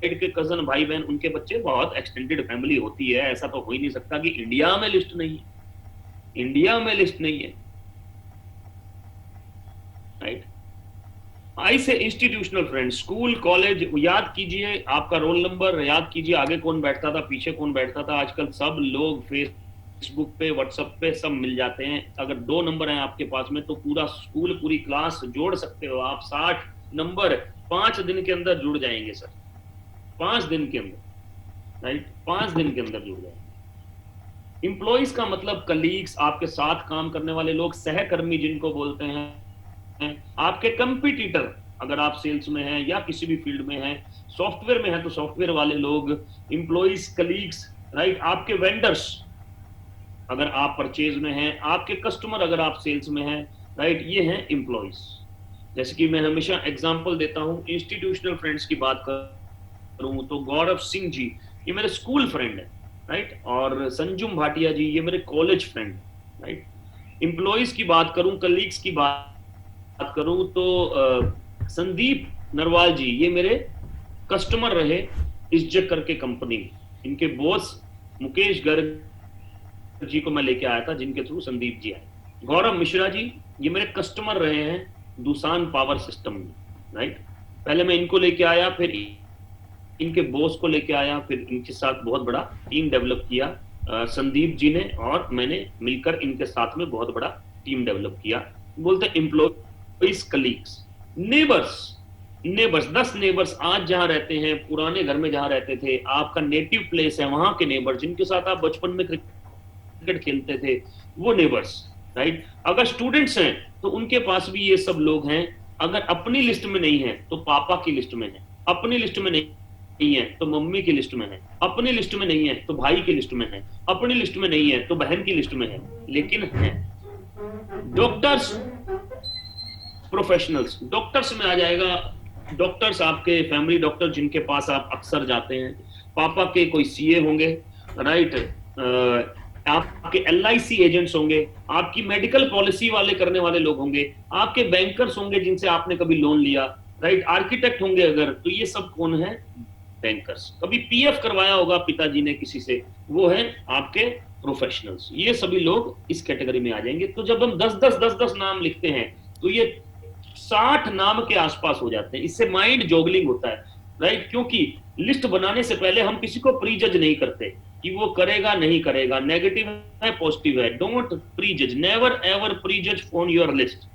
के कजन भाई बहन, उनके बच्चे। बहुत एक्सटेंडेड फैमिली होती है। ऐसा तो हो ही नहीं सकता कि इंडिया में लिस्ट नहीं है, इंडिया में लिस्ट नहीं है, राइट। आई से इंस्टीट्यूशनल फ्रेंड, स्कूल कॉलेज याद कीजिए, आपका रोल नंबर याद कीजिए, आगे कौन बैठता था, पीछे कौन बैठता था। आजकल सब लोग फेसबुक पे, व्हाट्सएप पे सब मिल जाते हैं। अगर 2 नंबर हैं आपके पास में तो पूरा स्कूल, पूरी क्लास जोड़ सकते हो आप। 60 नंबर 5 दिन के अंदर जुड़ जाएंगे सर, 5 दिन के अंदर, राइट। 5 दिन के अंदर जुड़ जाएंगे। इंप्लॉइज का मतलब कलीग्स, आपके साथ काम करने वाले लोग, सहकर्मी जिनको बोलते हैं। आपके कंपटीटर, अगर आप सेल्स में हैं या किसी भी फील्ड में हैं, सॉफ्टवेयर में है तो सॉफ्टवेयर वाले लोग, इंप्लॉइज, कलीग्स, राइट। आपके वेंडर्स अगर आप परचेज में हैं, आपके कस्टमर अगर आप सेल्स में हैं, राइट। ये हैं इंप्लॉइज। जैसे कि मैं हमेशा एग्जांपल देता हूं, इंस्टीट्यूशनल फ्रेंड्स की बात करूं तो गौरव सिंह जी ये मेरे स्कूल फ्रेंड है, राइट। और संजुम भाटिया जी ये मेरे कॉलेज फ्रेंड, राइट। इंप्लॉइज की बात करूं, कलीग्स की बात करूं तो संदीप नरवाल जी ये मेरे कस्टमर रहे इज्जत करके कंपनी में। इनके बॉस मुकेश गर्ग जी को मैं लेके आया था, जिनके थ्रू संदीप जी आए। गौरव मिश्रा जी ये मेरे कस्टमर रहे हैं दूसान पावर सिस्टम में, राइट। पहले मैं इनको लेके आया, फिर इनके बॉस को लेके आया, फिर इनके साथ बहुत बड़ा टीम डेवलप किया संदीप जी ने और मैंने मिलकर इनके साथ में बहुत बड़ा टीम डेवलप किया। बोलते एम्प्लॉइज, कलीग्स, नेबर्स 10 नेबर्स आज जहां रहते हैं, पुराने घर में जहां रहते थे, आपका नेटिव प्लेस है, वहां के नेबर जिनके साथ आप बचपन में क्रिकेट खेलते थे, वो नेबर्स, राइट। अगर स्टूडेंट्स हैं तो उनके पास भी ये सब लोग हैं। अगर अपनी लिस्ट में नहीं है तो पापा की लिस्ट में है, अपनी लिस्ट में नहीं है तो मम्मी की लिस्ट में है, अपनी लिस्ट में नहीं है तो भाई की लिस्ट में है, अपनी लिस्ट में नहीं है तो बहन की लिस्ट में है, लेकिन है। डॉक्टर्स, प्रोफेशनल्स, डॉक्टर्स में आ जाएगा। डॉक्टर्स आपके फैमिली डॉक्टर जिनके पास आप अक्सर जाते हैं, पापा के कोई सीए होंगे, राइट। आपके एलआईसी एजेंट्स होंगे, आपकी मेडिकल पॉलिसी वाले करने वाले लोग होंगे, आपके बैंकर्स होंगे जिनसे आपने कभी लोन लिया, राइट। आर्किटेक्ट होंगे अगर, तो ये सब कौन है? बैंकर्स, कभी पीएफ करवाया होगा पिताजी ने किसी से, वो है आपके प्रोफेशनल्स। ये सभी लोग इस कैटेगरी में आ जाएंगे। तो जब हम 10-10 नाम लिखते हैं तो ये 60 नाम के आसपास हो जाते हैं। इससे माइंड जॉगलिंग होता है, राइट? क्योंकि लिस्ट बनाने से पहले हम किसी को प्री जज नहीं करते कि वो करेगा नहीं करेगा, नेगेटिव है पॉजिटिव है। डोंट प्री जज, नेवर एवर प्री जज ऑन योर लिस्ट।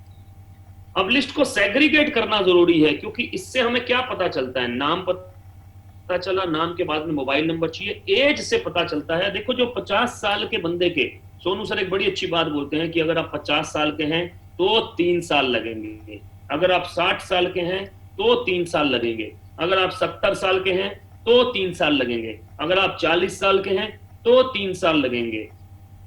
अब लिस्ट को सेग्रीगेट करना जरूरी है, क्योंकि इससे हमें क्या पता चलता है? नाम पता चला, नाम के बाद में मोबाइल नंबर चाहिए, एज से पता चलता है। देखो जो 50 साल के बंदे के, सोनू सर एक बड़ी अच्छी बात बोलते हैं कि अगर आप 50 साल के हैं तो 3 साल लगेंगे, अगर आप 60 साल के हैं तो 3 साल लगेंगे, अगर आप 70 साल के हैं तो 3 साल लगेंगे, अगर आप 40 साल के हैं तो 3 साल लगेंगे,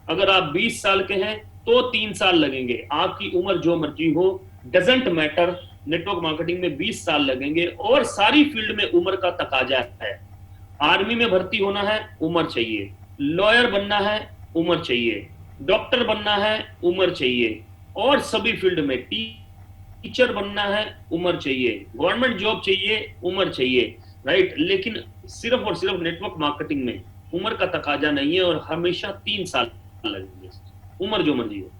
अगर आप 20 साल के हैं तो 3 साल लगेंगे। आपकी उम्र जो मर्जी हो, डजेंट मैटर, नेटवर्क मार्केटिंग में 20 साल लगेंगे। और सारी फील्ड में उम्र का तकाजा है। आर्मी में भर्ती होना है, उम्र चाहिए। लॉयर बनना है, उम्र चाहिए। डॉक्टर बनना है, उम्र चाहिए। और सभी फील्ड में टीचर बनना है, उम्र चाहिए। गवर्नमेंट जॉब चाहिए, उम्र चाहिए, राइट? लेकिन सिर्फ और सिर्फ नेटवर्क मार्केटिंग में उम्र का तकाजा नहीं है, और हमेशा 3 साल लगेंगे, उम्र जो मर्जी हो।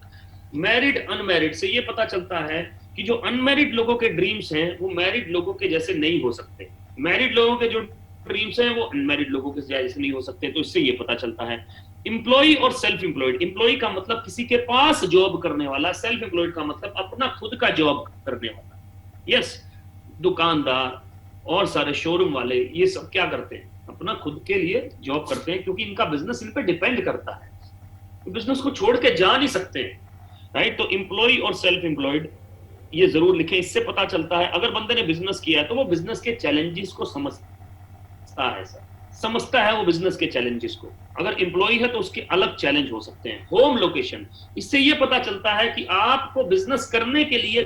मैरिड अनमैरिड से ये पता चलता है कि जो अनमैरिड लोगों के ड्रीम्स हैं वो मैरिड लोगों के जैसे नहीं हो सकते, मैरिड लोगों के जो ड्रीम्स हैं वो अनमैरिड लोगों के जैसे नहीं हो सकते। तो इससे ये पता चलता है। एम्प्लॉय और सेल्फ एम्प्लॉयड, एम्प्लॉय का मतलब किसी के पास जॉब करने वाला, सेल्फ एम्प्लॉयड का मतलब अपना खुद का जॉब करने वाला। यस, दुकानदार और सारे शोरूम वाले ये सब क्या करते हैं? अपना खुद के लिए जॉब करते हैं, क्योंकि इनका बिजनेस इन पे डिपेंड करता है, बिजनेस को छोड़ के जा नहीं सकते, राइट? तो एम्प्लॉय और सेल्फ एम्प्लॉयड ये जरूर लिखें। इससे पता चलता है अगर बंदे ने बिजनेस किया है तो वो बिजनेस के चैलेंजेस को समझता है, समझता है वो बिजनेस के चैलेंजेस को। अगर एम्प्लॉय है तो उसके अलग चैलेंज हो सकते हैं। होम लोकेशन, इससे ये पता चलता है कि आपको बिजनेस करने के लिए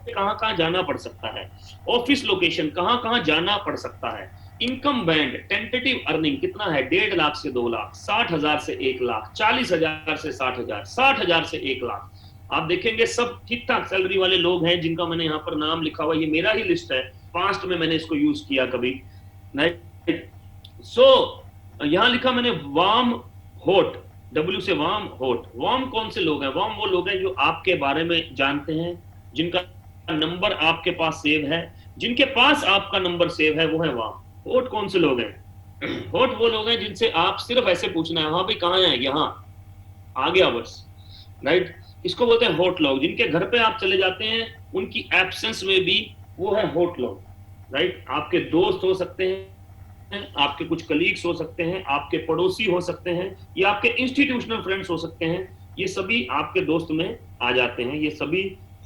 कहां कहां जाना पड़ सकता है। ऑफिस लोकेशन, कहां कहां जाना पड़ सकता है। इनकम बैंड, टेंटेटिव अर्निंग कितना है? 1.5 लाख से 2 लाख, 60,000 से 1 लाख, 40,000 से 60,000, 60,000 से 1 लाख। आप देखेंगे सब ठीक ठाक सैलरी वाले लोग हैं जिनका मैंने यहाँ पर नाम लिखा हुआ। ये मेरा ही लिस्ट है, पास्ट में मैंने इसको यूज किया कभी, राइट? सो यहाँ लिखा मैंने वार्म हॉट, डब्ल्यू से वार्म हॉट। वार्म कौन से लोग हैं? वार्म वो लोग हैं जो आपके बारे में जानते हैं, जिनका नंबर आपके पास सेव है, जिनके पास आपका नंबर सेव है, वो है वार्म। हॉट कौन से लोग हैं? हॉट वो लोग हैं जिनसे आप सिर्फ ऐसे पूछना है, हाँ भाई कहाँ है, यहाँ आ गया बस, राइट? इसको बोलते हैं हॉट लोग। जिनके घर पे आप चले जाते हैं, उनकी एब्सेंस में भी वो है हॉट लोग, राइट? आपके दोस्त हो सकते हैं, आपके कुछ कलीग्स हो सकते हैं, आपके पड़ोसी हो सकते हैं, या आपके इंस्टीट्यूशनल फ्रेंड्स हो सकते हैं। ये सभी आपके दोस्त में आ जाते हैं, ये सभी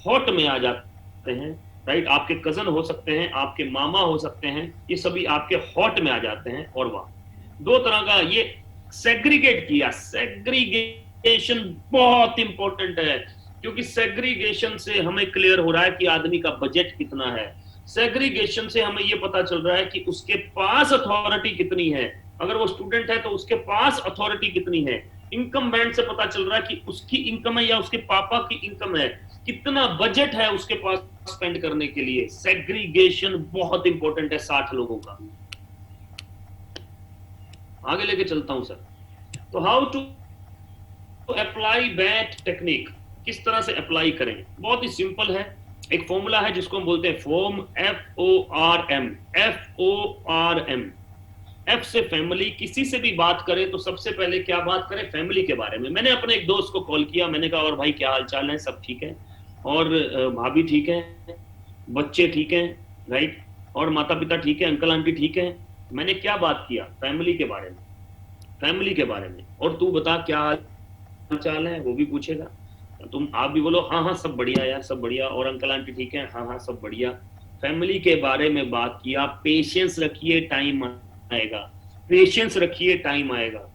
हॉट में आ जाते हैं, राइट? आपके कजन हो सकते हैं, आपके मामा हो सकते हैं, ये सभी आपके हॉट में आ जाते हैं। और वह 2 तरह का ये सेग्रीगेट किया। सेग्रीगेशन बहुत इंपॉर्टेंट है, क्योंकि सेग्रीगेशन से हमें क्लियर हो रहा है कि आदमी का बजट कितना है। सेग्रीगेशन से हमें यह पता चल रहा है कि उसके पास अथॉरिटी कितनी है। अगर वो स्टूडेंट है तो उसके पास अथॉरिटी कितनी है। इनकम बैंड से पता चल रहा है कि उसकी इनकम है या उसके पापा की इनकम है, कितना बजट है उसके पास स्पेंड करने के लिए। सेग्रीगेशन बहुत इंपॉर्टेंट है 60 लोगों का। आगे लेके चलता हूं सर। तो how to apply BANT technique, किस तरह से अप्लाई करें? बहुत ही सिंपल है। एक फॉर्मूला है जिसको हम बोलते हैं फॉर्म, FORM। FORM, F से फैमिली। किसी से भी बात करें तो सबसे पहले क्या बात करें? फैमिली के बारे में। मैंने अपने एक दोस्त को कॉल किया, मैंने कहा और भाई क्या हाल चाल है? सब ठीक है, और भाभी ठीक है, बच्चे ठीक हैं, राइट? और माता पिता ठीक है, अंकल आंटी ठीक है। मैंने क्या बात किया? फैमिली के बारे में, फैमिली के बारे में। और तू बता क्या हाल चाल है? वो भी पूछेगा। तुम आप भी बोलो हाँ हाँ सब बढ़िया यार, सब बढ़िया। और अंकल आंटी ठीक है? हाँ हाँ सब बढ़िया। फैमिली के बारे में बात किया। पेशेंस रखिए, टाइम आएगा। पेशेंस रखिए, टाइम आएगा।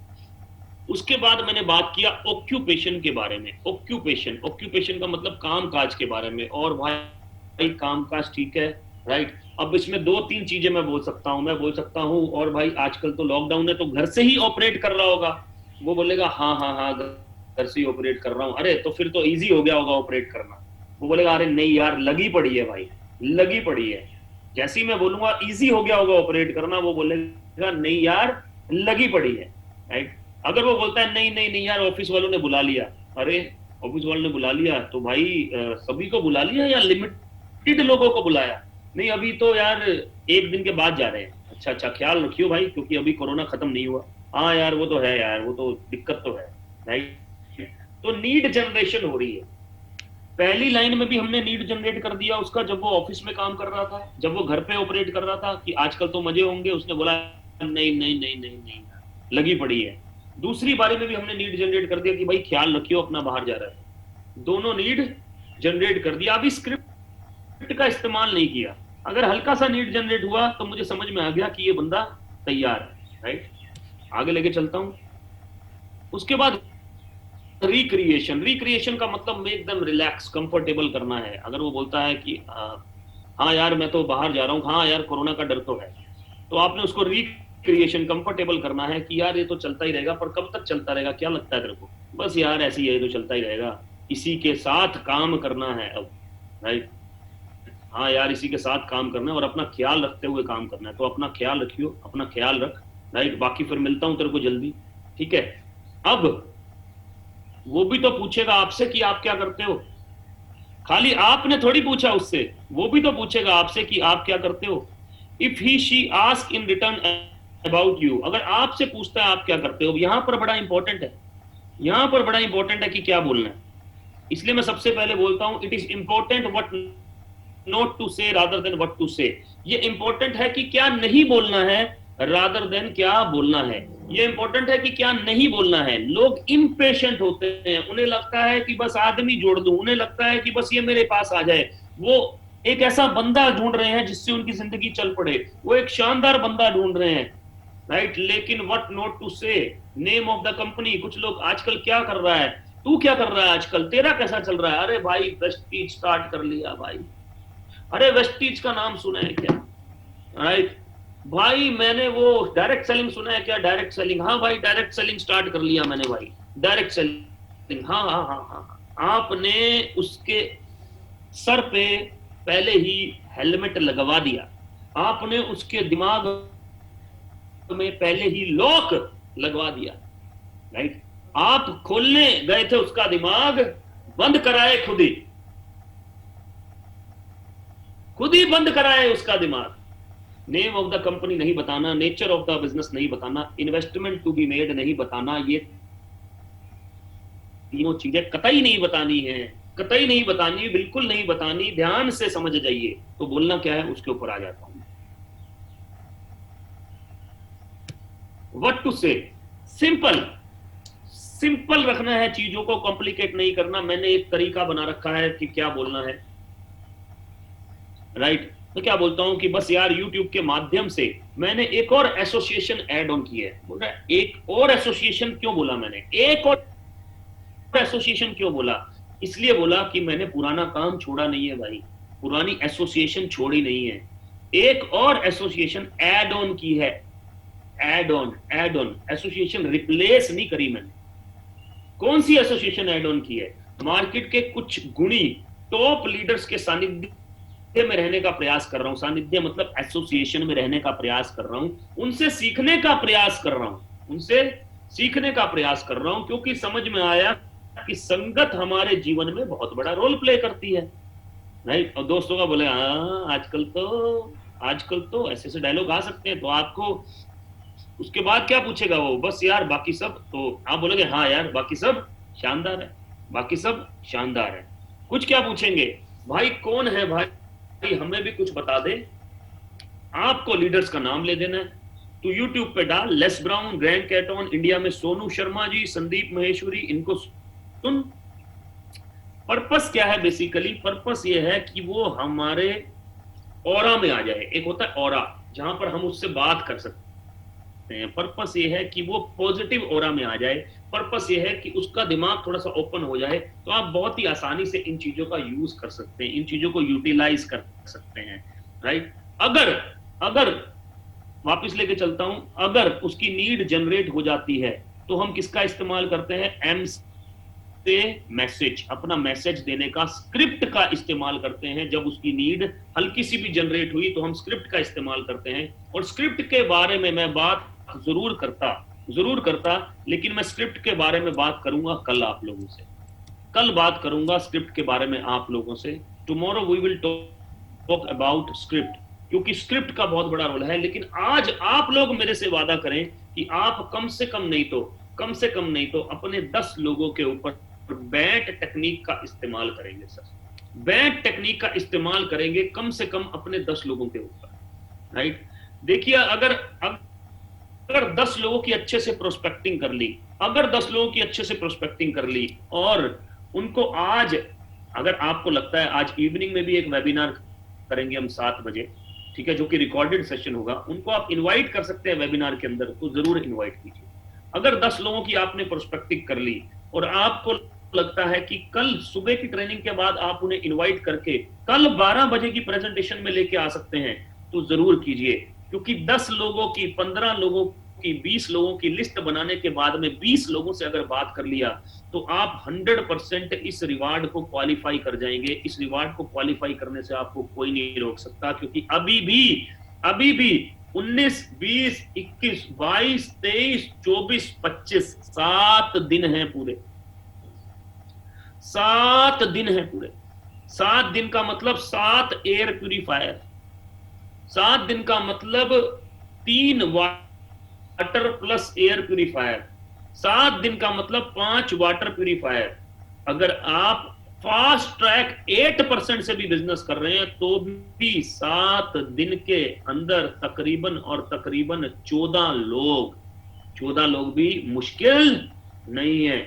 उसके बाद मैंने बात किया ऑक्यूपेशन के बारे में। ऑक्यूपेशन, ऑक्यूपेशन का मतलब काम काज के बारे में। और भाई काम काज ठीक है, राइट? अब इसमें 2-3 चीजें मैं बोल सकता हूँ। मैं बोल सकता हूँ और भाई आजकल तो लॉकडाउन है तो घर से ही ऑपरेट कर रहा होगा। वो बोलेगा हाँ हाँ हाँ घर से ही ऑपरेट कर रहा हूँ। अरे तो फिर तो इजी हो गया होगा ऑपरेट करना। वो बोलेगा अरे नहीं यार लगी पड़ी है भाई, लगी पड़ी है। जैसे ही मैं बोलूंगा इजी हो गया होगा ऑपरेट करना, वो बोलेगा नहीं यार लगी पड़ी है, राइट। अगर वो बोलता है नहीं नहीं नहीं यार ऑफिस वालों ने बुला लिया, अरे ऑफिस वालों ने बुला लिया तो भाई सभी को बुला लिया या लिमिटेड लोगों को बुलाया? नहीं अभी तो यार एक दिन के बाद जा रहे हैं। अच्छा अच्छा, ख्याल रखियो भाई, क्योंकि अभी कोरोना खत्म नहीं हुआ। हाँ यार वो तो है यार, वो तो दिक्कत तो है, राइट। तो नीड जनरेशन हो रही है। पहली लाइन में भी हमने नीड जनरेट कर दिया उसका, जब वो ऑफिस में काम कर रहा था, जब वो घर पे ऑपरेट कर रहा था कि आजकल तो मजे होंगे, उसने बोला नहीं नहीं नहीं नहीं नहीं लगी पड़ी है। दूसरी बारी में भी हमने नीड जनरेट कर दिया कि भाई ख्याल रखियो अपना बाहर जा रहा है। दोनों नीड जनरेट कर दिया। अभी स्क्रिप्ट का इस्तेमाल नहीं किया। अगर हल्का सा नीड जनरेट हुआ तो मुझे समझ में आ गया कि ये बंदा तैयार है, राइट। आगे लेके चलता हूं। उसके बाद रिक्रिएशन। रिक्रिएशन का मतलब एकदम रिलैक्स कंफर्टेबल करना है। अगर वो बोलता है कि हाँ यार मैं तो बाहर जा रहा हूँ, हाँ यार कोरोना का डर तो है, तो आपने उसको रिक्रिएशन कंफर्टेबल करना है कि यार ये तो चलता ही रहेगा, पर कब तक चलता रहेगा, क्या लगता है तेरे को? बस यार ऐसे ही है, तो चलता ही रहेगा, इसी के साथ काम करना है अब, राइट। हाँ यार इसी के साथ काम करना है और अपना ख्याल रखते हुए काम करना है। तो अपना ख्याल रखियो, अपना ख्याल रख, राइट। बाकी फिर मिलता हूं तेरे को जल्दी, ठीक है। अब वो भी तो पूछेगा आपसे कि आप क्या करते हो। खाली आपने थोड़ी पूछा उससे, वो भी तो पूछेगा आपसे कि आप क्या करते हो। If he she ask in return about you, अगर आपसे पूछता है आप क्या करते हो, यहां पर बड़ा इंपॉर्टेंट है, यहां पर बड़ा इंपॉर्टेंट है कि क्या बोलना है। इसलिए मैं सबसे पहले बोलता हूं it is important what not to say rather than what to say. ये इंपॉर्टेंट है कि क्या नहीं बोलना है रादर देन क्या बोलना है। ये इंपॉर्टेंट है कि क्या नहीं बोलना है। लोग इम्पेशेंट होते हैं, उन्हें लगता है कि बस आदमी जोड़ दूं, उन्हें लगता है कि बस ये मेरे पास आ जाए। वो एक ऐसा बंदा ढूंढ रहे हैं जिससे उनकी जिंदगी चल पड़े, वो एक शानदार बंदा ढूंढ रहे हैं, राइट। लेकिन व्हाट नॉट टू से, नेम ऑफ द कंपनी। कुछ लोग आजकल क्या कर रहा है, तू क्या कर रहा है आजकल, तेरा कैसा चल रहा है? अरे भाई वेस्टीज स्टार्ट कर लिया भाई, अरे वेस्टीज का नाम सुना है क्या, राइट। भाई मैंने वो डायरेक्ट सेलिंग सुना है क्या, डायरेक्ट सेलिंग, हाँ भाई डायरेक्ट सेलिंग स्टार्ट कर लिया मैंने भाई, डायरेक्ट सेलिंग, हाँ हाँ हाँ हाँ। आपने उसके सर पे पहले ही हेलमेट लगवा दिया, आपने उसके दिमाग में पहले ही लॉक लगवा दिया, राइट। आप खोलने गए थे उसका दिमाग, बंद कराए खुद ही बंद कराए उसका दिमाग। नेम ऑफ द कंपनी नहीं बताना, नेचर ऑफ द बिजनेस नहीं बताना, इन्वेस्टमेंट टू बी मेड नहीं बताना, ये तीनों चीजें कतई नहीं बतानी है, कतई नहीं बतानी, बिल्कुल नहीं बतानी। ध्यान से समझ जाइए। तो बोलना क्या है उसके ऊपर आ जाता हूं। व्हाट टू से, सिंपल सिंपल रखना है चीजों को, कॉम्प्लिकेट नहीं करना। मैंने एक तरीका बना रखा है कि क्या बोलना है, राइट। मैं क्या बोलता हूं कि बस यार YouTube के माध्यम से मैंने एक और एसोसिएशन ऐड ऑन की है। बोल रहा है एक और एसोसिएशन क्यों बोला मैंने, एक और एसोसिएशन क्यों बोला? इसलिए बोला कि मैंने पुराना काम छोड़ा नहीं है भाई, पुरानी एसोसिएशन छोड़ी नहीं है, एक और एसोसिएशन ऐड ऑन की है। ऐड ऑन एसोसिएशन रिप्लेस नहीं करी मैंने। कौन सी एसोसिएशन ऐड ऑन की है? मार्केट के कुछ गुणी टॉप लीडर्स के सानिध्य में रहने का प्रयास कर रहा हूं। सानिध्य मतलब एसोसिएशन में रहने का प्रयास कर रहा हूं, उनसे सीखने का प्रयास कर रहा हूं, उनसे सीखने का प्रयास कर रहा हूं, क्योंकि समझ में आया कि संगत हमारे जीवन में बहुत बड़ा रोल प्ले करती है, राइट। और दोस्तों का बोले हाँ आजकल तो ऐसे ऐसे डायलॉग आ सकते हैं। तो आपको उसके बाद क्या पूछेगा वो, बस यार बाकी सब, तो आप बोलोगे हाँ यार बाकी सब शानदार है, बाकी सब शानदार है। कुछ क्या पूछेंगे, भाई कौन है भाई, हमें भी कुछ बता दे। आपको लीडर्स का नाम ले देना है। तो YouTube पे डाल less brown, grand ketone, India में सोनू शर्मा जी, संदीप महेश्वरी, इनको सुन। पर्पस क्या है? बेसिकली पर्पस ये है कि वो हमारे ऑरा में आ जाए। एक होता है ऑरा जहां पर हम उससे बात कर सकते हैं, पर्पस ये है कि वो पॉजिटिव ऑरा में आ जाए, पर्पस ये है कि उसका दिमाग थोड़ा सा ओपन हो जाए। तो आप बहुत ही आसानी से इन चीजों का यूज कर सकते हैं, इन चीजों को यूटिलाइज कर सकते हैं, राइट। अगर वापस लेके चलता हूं, अगर उसकी नीड जनरेट हो जाती है तो हम किसका इस्तेमाल करते हैं? एम मैसेज, अपना मैसेज देने का स्क्रिप्ट का इस्तेमाल करते हैं। जब उसकी नीड हल्की सी भी जनरेट हुई तो हम स्क्रिप्ट का इस्तेमाल करते हैं। और स्क्रिप्ट के बारे में मैं बात जरूर करता, लेकिन मैं स्क्रिप्ट के बारे में बात करूंगा कल आप लोगों से, कल बात करूंगा स्क्रिप्ट के बारे में आप लोगों से। Tomorrow we will talk about script, क्योंकि स्क्रिप्ट का बहुत बड़ा रोल है। लेकिन आज आप लोग मेरे से वादा करें कि आप कम से कम नहीं तो अपने 10 लोगों के ऊपर बैट टेक्निक का इस्तेमाल करेंगे। सर, बैट टेक्निक का इस्तेमाल करेंगे कम से कम अपने 10 लोगों के ऊपर, राइट। देखिए, अगर 10 लोगों की अच्छे से प्रोस्पेक्टिंग कर ली, और उनको आज, अगर आपको लगता है आज इवनिंग में भी एक वेबिनार करेंगे हम 7 बजे, ठीक है, जो कि रिकॉर्डेड सेशन होगा, उनको आप इनवाइट कर सकते हैं वेबिनार के अंदर, तो जरूर इनवाइट कीजिए। अगर 10 लोगों की आपने प्रोस्पेक्टिव कर ली और आपको लगता है कि कल सुबह की ट्रेनिंग के बाद आप उन्हें इनवाइट करके कल 12 बजे की प्रेजेंटेशन में लेके आ सकते हैं, तो जरूर कीजिए। क्योंकि 10 लोगों की, 15 लोगों की, 20 लोगों की लिस्ट बनाने के बाद में 20 लोगों से अगर बात कर लिया तो आप 100% इस रिवार्ड को क्वालिफाई कर जाएंगे। इस रिवार्ड को क्वालिफाई करने से आपको कोई नहीं रोक सकता, क्योंकि अभी भी 19, 20, 21, 22, 23, 24, 25 7 दिन हैं पूरे। 7 दिन हैं पूरे। 7 दिन का मतलब 7 एयर प्यूरिफायर, 7 दिन का मतलब 3 वाटर प्लस एयर प्यूरिफायर, 7 दिन का मतलब 5 वाटर प्यूरिफायर। अगर आप फास्ट ट्रैक 8% से भी बिजनेस कर रहे हैं तो भी 7 दिन के अंदर तकरीबन 14 लोग भी मुश्किल नहीं है।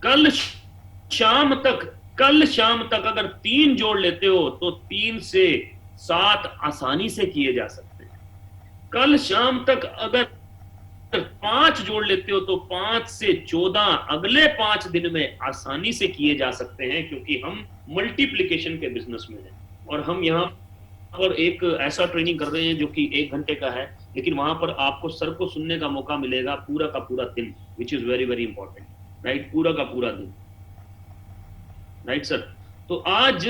कल शाम तक अगर 3 जोड़ लेते हो तो 3 से 7 आसानी से किए जा सकते हैं। कल शाम तक अगर 5 जोड़ लेते हो तो 5 से 14 अगले 5 दिन में आसानी से किए जा सकते हैं, क्योंकि हम मल्टीप्लिकेशन के बिजनेस में हैं। और हम यहाँ पर एक ऐसा ट्रेनिंग कर रहे हैं जो कि 1 घंटे का है, लेकिन वहां पर आपको सर को सुनने का मौका मिलेगा पूरा का पूरा दिन, which is very very important, right. पूरा का पूरा दिन, राइट सर। तो आज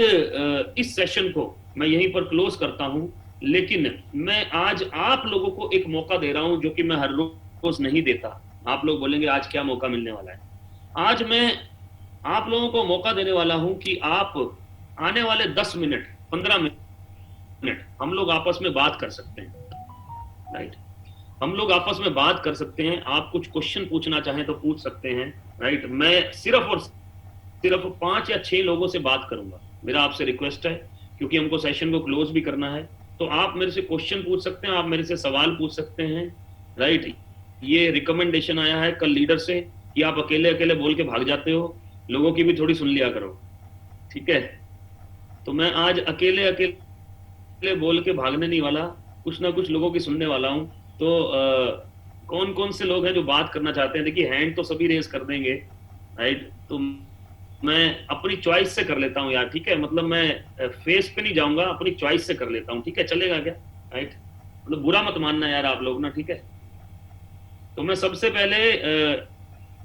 इस सेशन को मैं यहीं पर क्लोज करता हूं, लेकिन मैं आज आप लोगों को एक मौका दे रहा हूं जो कि मैं हर रोज नहीं देता। आप लोग बोलेंगे आज क्या मौका मिलने वाला है। आज मैं आप लोगों को मौका देने वाला हूं कि आप आने वाले 10 मिनट 15 मिनट हम लोग आपस में बात कर सकते हैं, राइट। हम लोग आपस में बात कर सकते हैं। आप कुछ क्वेश्चन पूछना चाहें तो पूछ सकते हैं, राइट। मैं सिर्फ 5 या 6 लोगों से बात करूंगा। मेरा आपसे रिक्वेस्ट है, क्योंकि हमको सेशन को क्लोज भी करना है, तो आप मेरे से क्वेश्चन पूछ सकते हैं, आप मेरे से सवाल पूछ सकते हैं, राइट। ये रिकमेंडेशन आया है कल लीडर से कि आप अकेले अकेले बोल के भाग जाते हो, लोगों की भी थोड़ी सुन लिया करो, ठीक है। तो मैं आज अकेले अकेले बोल के भागने नहीं वाला, कुछ ना कुछ लोगों की सुनने वाला हूं। तो कौन कौन से लोग हैं जो बात करना चाहते हैं? देखिए, हैंड तो सभी रेज कर देंगे, राइट। तो मैं अपनी चॉइस से कर लेता हूँ यार, ठीक है। मतलब मैं फेस पे नहीं जाऊंगा, अपनी चॉइस से कर लेता हूँ, ठीक है। चलेगा क्या? राइट, मतलब बुरा मत मानना यार आप लोग ना, ठीक है। तो मैं सबसे पहले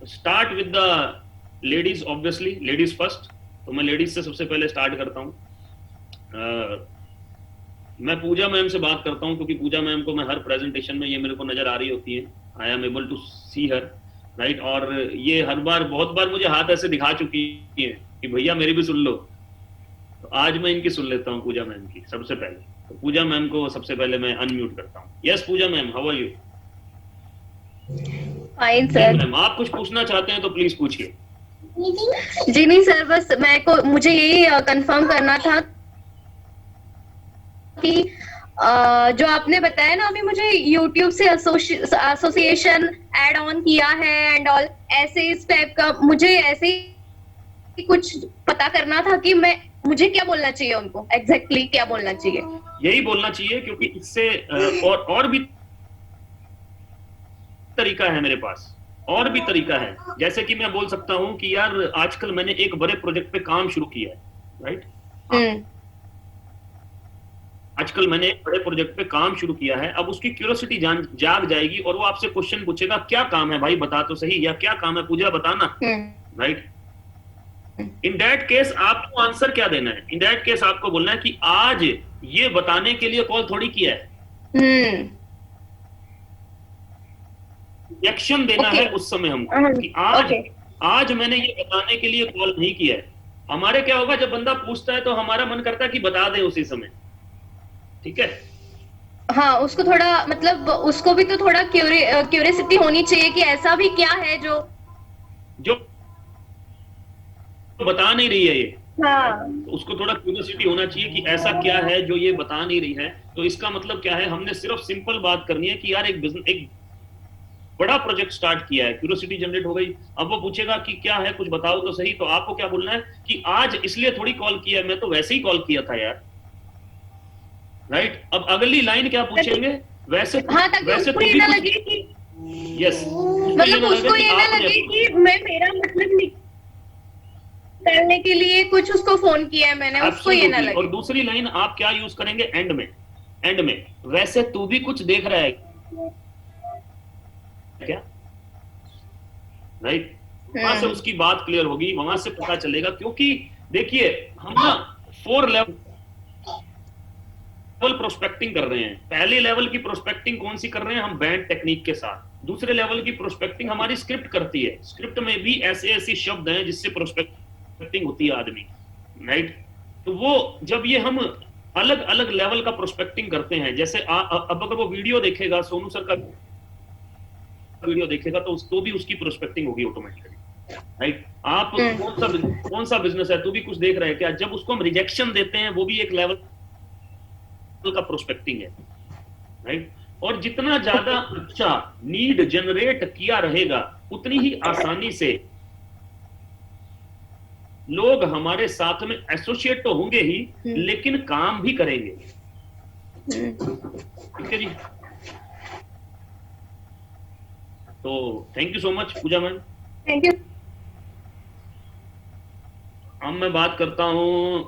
start with the ladies, obviously ladies first. तो मैं लेडीज से सबसे पहले स्टार्ट करता हूँ। मैं पूजा मैम से बात करता हूँ, क्योंकि पूजा मैम को मैं हर प्रेजेंटेशन में ये मेरे को नजर आ रही होती है। I am able to see her, right. और ये बहुत बार मुझे हाथ ऐसे दिखा चुकी है कि भैया मेरी भी सुन लो। तो आज मैं इनकी सुन लेता हूँ, पूजा मैम की सबसे पहले। तो पूजा मैम को सबसे पहले मैं अनम्यूट करता हूँ। Yes Pooja ma'am, how are you? Fine sir. Ma'am, आप कुछ पूछना चाहते हैं तो प्लीज पूछिए। जी नहीं सर, बस मुझे यही कंफर्म करना था कि जो आपने बताया ना अभी मुझे YouTube से एसोसिएशन ऐड ऑन किया है एंड ऑल, ऐसे इस टाइप का मुझे ऐसे ही कुछ पता करना था कि मुझे क्या बोलना चाहिए, उनको एग्जैक्टली क्या बोलना चाहिए। यही बोलना चाहिए, क्योंकि इससे और भी तरीका है मेरे पास, और भी तरीका है। जैसे कि मैं बोल सकता हूँ कि यार आजकल मैंने एक बड़े प्रोजेक्ट पे काम शुरू किया है, राइट। आजकल मैंने एक बड़े प्रोजेक्ट पे काम शुरू किया है। अब उसकी क्यूरियोसिटी जाग जाएगी और वो आपसे क्वेश्चन पूछेगा, क्या काम है भाई बता तो सही, या क्या काम है पूजा बताना, राइट। इन दैट केस आपको आंसर क्या देना है? इन दैट केस आपको बोलना है कि आज ये बताने के लिए कॉल थोड़ी किया है, एक्शन देना Okay. है उस समय हमको कि आज Okay. आज मैंने ये बताने के लिए कॉल नहीं किया है। हमारे क्या होगा, जब बंदा पूछता है तो हमारा मन करता है कि बता दें उसी समय, ठीक है। हाँ, उसको थोड़ा मतलब उसको भी तो थोड़ा क्यूरियोसिटी होनी चाहिए कि ऐसा भी क्या है जो जो बता नहीं रही है ये, हाँ तो उसको थोड़ा क्यूरियोसिटी होना चाहिए कि ऐसा क्या है जो ये बता नहीं रही है। तो इसका मतलब क्या है, हमने सिर्फ सिंपल बात करनी है कि यार एक बिजनेस, एक बड़ा प्रोजेक्ट स्टार्ट किया है, क्यूरियोसिटी जनरेट हो गई। अब वो पूछेगा कि क्या है, कुछ बताओ तो सही। तो आपको क्या बोलना है कि आज इसलिए थोड़ी कॉल किया है, मैं तो वैसे ही कॉल किया था यार, राइट। अब अगली लाइन क्या पूछेंगे, वैसे हाँ, ताकि वैसे उसको तो ये भी ना कुछ, लगे कि यस, मतलब उसको ये ना लगे कि मैं मेरा मतलब निकालने के लिए कुछ उसको फोन किया है मैंने, उसको ये ना लगे। और दूसरी लाइन आप क्या यूज करेंगे एंड में, एंड में वैसे तू भी कुछ देख रहा है क्या, राइट। वहां से उसकी बात क्लियर होगी, वहां से पता चलेगा। क्योंकि देखिए हम ना 4 लेवल प्रोस्पेक्टिंग कर रहे हैं। पहले लेवल की प्रोस्पेक्टिंग कौन सी कर रहे हैं हम, बैंड टेक्निक के साथ। दूसरे लेवल की प्रोस्पेक्टिंग हमारी स्क्रिप्ट करती है। स्क्रिप्ट में भी ऐसे ऐसे शब्द हैं जिससे प्रोस्पेक्टिंग होती है आदमी, राइट। तो वो जब ये हम अलग अलग लेवल का प्रोस्पेक्टिंग करते हैं, जैसे अब अगर वो वीडियो देखेगा, सोनू सर का वीडियो देखेगा, तो उसको भी उसकी प्रोस्पेक्टिंग होगी ऑटोमेटिकली, राइट। आप कौन सा बिजनेस है, तू भी कुछ देख रहा है क्या, जब उसको हम रिजेक्शन देते हैं, वो भी एक लेवल का प्रोस्पेक्टिंग है, राइट। और जितना ज्यादा अच्छा नीड जनरेट किया रहेगा, उतनी ही आसानी से लोग हमारे साथ में एसोसिएट तो होंगे ही, लेकिन काम भी करेंगे, ठीक है जी। तो thank you so much Pooja ma'am, thank you. अब मैं बात करता हूं,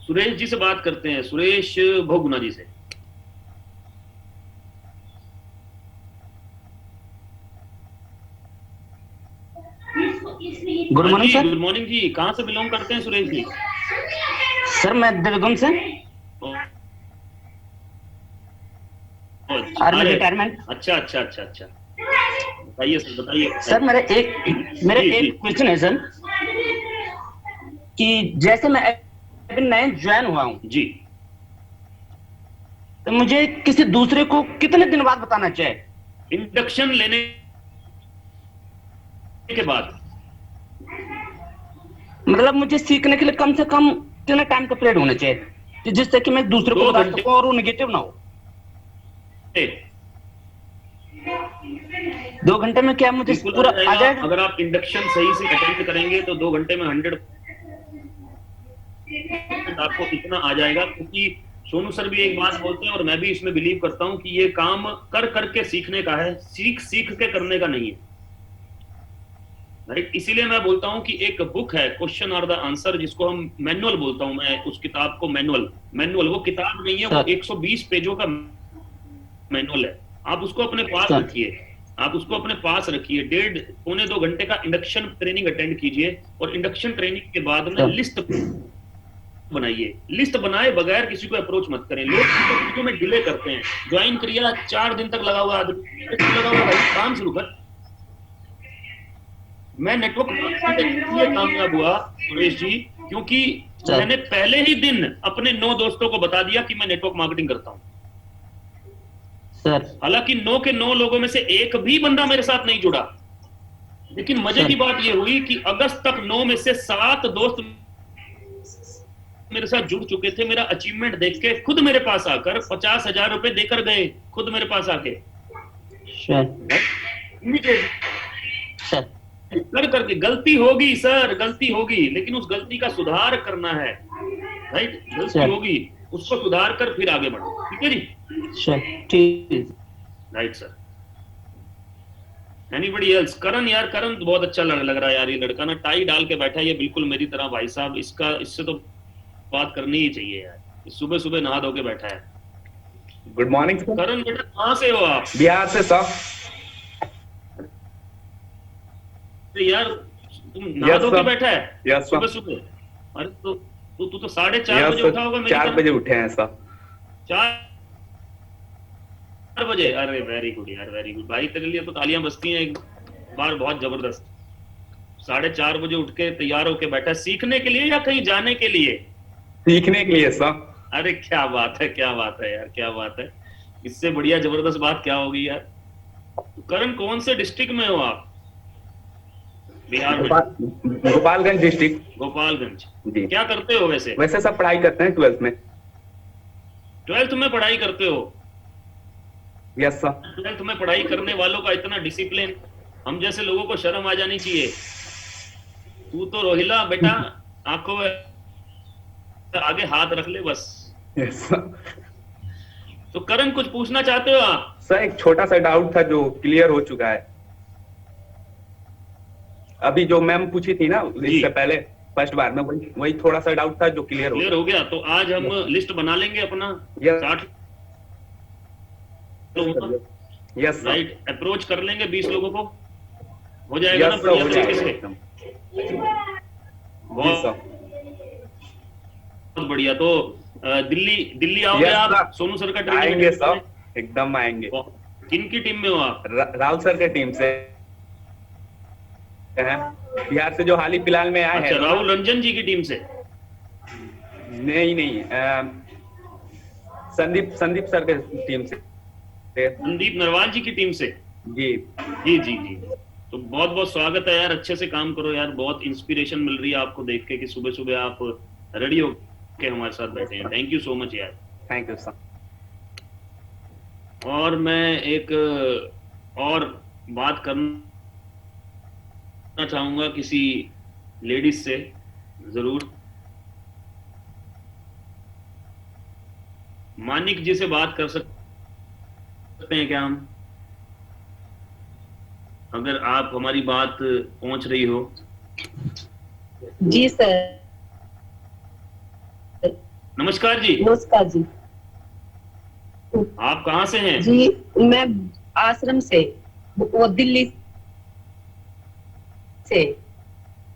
सुरेश जी से बात करते हैं, सुरेश भोगुना जी से। Good morning sir. Good morning जी, कहां से बिलोंग करते हैं सुरेश जी? सर मैं देवगम से, आर्मी रिटायरमेंट। अच्छा अच्छा अच्छा अच्छा, बताइए सर, बताइए सर। मेरे एक क्वेश्चन है सर, कि जैसे मैं अभी नया ज्वाइन हुआ हूँ जी, तो मुझे किसी दूसरे को कितने दिन बाद बताना चाहिए? इंडक्शन लेने के बाद, मतलब मुझे सीखने के लिए कम से कम कितना टाइम का पीरियड होना चाहिए, कि जिससे कि मैं दूसरे को बता सकूं और वो नेगेटिव ना हो? 2 घंटे में क्या मुझे पूरा आ जाएगा? अगर आप इंडक्शन सही से अटेंड करेंगे तो 2 घंटे में 100 आपको इतना आ जाएगा। क्योंकि सोनू सर भी एक बात बोलते हैं और मैं भी इसमें बिलीव करता हूं कि ये काम कर करके सीखने का है, सीख सीख के करने का नहीं है, राइट। इसीलिए मैं बोलता हूं कि एक बुक है क्वेश्चन आर द आंसर, जिसको हम मैनुअल बोलता हूं मैं, उस किताब को मैनुअल वो किताब नहीं है, वो 120 पेजों का मैनुअल है। आप उसको अपने पास रखिए, आप उसको अपने पास रखिए, 1.5-2 घंटे का इंडक्शन ट्रेनिंग अटेंड कीजिए, और इंडक्शन ट्रेनिंग के बाद में लिस्ट बनाइए। लिस्ट बनाए बगैर किसी को अप्रोच मत करें। लोग चीजों में डिले करते हैं, ज्वाइन किया 4 दिन तक लगा हुआ आदमी, लगा हुआ भाई काम शुरू कर। मैं नेटवर्क इसलिए कामयाब हुआ सुरेश जी, क्योंकि मैंने पहले ही दिन अपने 9 दोस्तों को बता दिया कि मैं नेटवर्क मार्केटिंग करता हूं। हालांकि 9 के 9 लोगों में से एक भी बंदा मेरे साथ नहीं जुड़ा, लेकिन मजे की बात यह हुई कि अगस्त तक 9 में से 7 दोस्त मेरे साथ जुड़ चुके थे। मेरा अचीवमेंट देख के खुद मेरे पास आकर 50,000 रुपए देकर गए, खुद मेरे पास आके कर करके। गलती होगी सर, गलती होगी, लेकिन उस गलती का सुधार करना है, राइट। गलती होगी, उसको सुधार कर फिर आगे बढ़ो, ठीक है जी, right sir. Anybody else? Karan यार, करण बहुत अच्छा लग रहा है यार, ये लड़का ना टाई डाल के बैठा है, ये बिल्कुल मेरी तरह भाई साहब, इससे तो बात करनी ही चाहिए यार, सुबह सुबह नहा धो के बैठा है। गुड मॉर्निंग करण बेटा, कहाँ से हो आप? बिहार से सर। अरे यार तुम नहा धो के बैठा है यस सुबह सर। सुबह? अरे तो तू तो 4:30 यस बजे सर, उठा होगा मेरी 4 तरह। बजे उठे हैं सर। 4 बजे? अरे वेरी गुड यार, वेरी गुड भाई, तेरे लिए तो तालियां बजती हैं एक बार, बहुत जबरदस्त। 4:30 बजे उठ के तैयार होके बैठा है, सीखने के लिए या कहीं जाने के लिए? सीखने के लिए सर। अरे क्या बात है, क्या बात है यार, क्या बात है। इससे बढ़िया जबरदस्त बात क्या होगी यार। तो करण, कौन से डिस्ट्रिक्ट में हो आप बिहार में? गोपालगंज डिस्ट्रिक्ट। गोपालगंज। जी। क्या करते हो वैसे? वैसे सब पढ़ाई करते हैं 12th में। 12th में पढ़ाई करते हो? Yes sir. 12th में पढ़ाई करने वालों का इतना डिसिप्लिन, हम जैसे लोगों को शर्म आ जानी चाहिए। तू तो रोहिला बेटा, आंखों में आगे हाथ रख ले बस। Yes sir. तो करण, कुछ पूछना चाहते हो आप? सर एक छोटा सा डाउट था जो क्लियर हो चुका है। अभी जो मैम पूछी थी ना इससे पहले फर्स्ट बार में, वही थोड़ा सा डाउट था जो क्लियर हो क्लियर हो गया? तो आज हम लिस्ट बना लेंगे अपना Yes. 60 लोगों का, गया। Yes sir. राइट? अप्रोच कर लेंगे 20 लोगों को, हो जाएगा ना यस सर, बढ़िया हो तरीके जाएगा से? एकदम। जी बहुत सर। बहुत बढ़िया। तो दिल्ली आओगे Yes, आप sir. सोनू सर का ट्रेनिंग आएंगे अटेंड सर, करने? एकदम आएंगे। किन की टीम में हो आप? राहुल सर के टीम से हैं, बिहार से जो हाल ही फिलहाल में आए अच्छा, हैं। राहुल रंजन जी की टीम से? नहीं, संदीप सर के टीम से। संदीप नरवाल जी की टीम से? जी जी जी जी। तो बहुत बहुत स्वागत है यार, अच्छे से काम करो यार, बहुत इंस्पिरेशन मिल रही है आपको देख के कि सुबह सुबह आप रेडी हो के हमारे साथ बैठे हैं। थैंक यू सो मच यार। Thank you sir. और मैं एक और बात करना चाहूंगा किसी लेडीज से, जरूर। मानिक जी से बात कर सकते हैं क्या हम, अगर आप हमारी बात पहुंच रही हो? जी सर। नमस्कार जी। नमस्कार जी। आप कहाँ से हैं? जी मैं आश्रम से, वो दिल्ली से।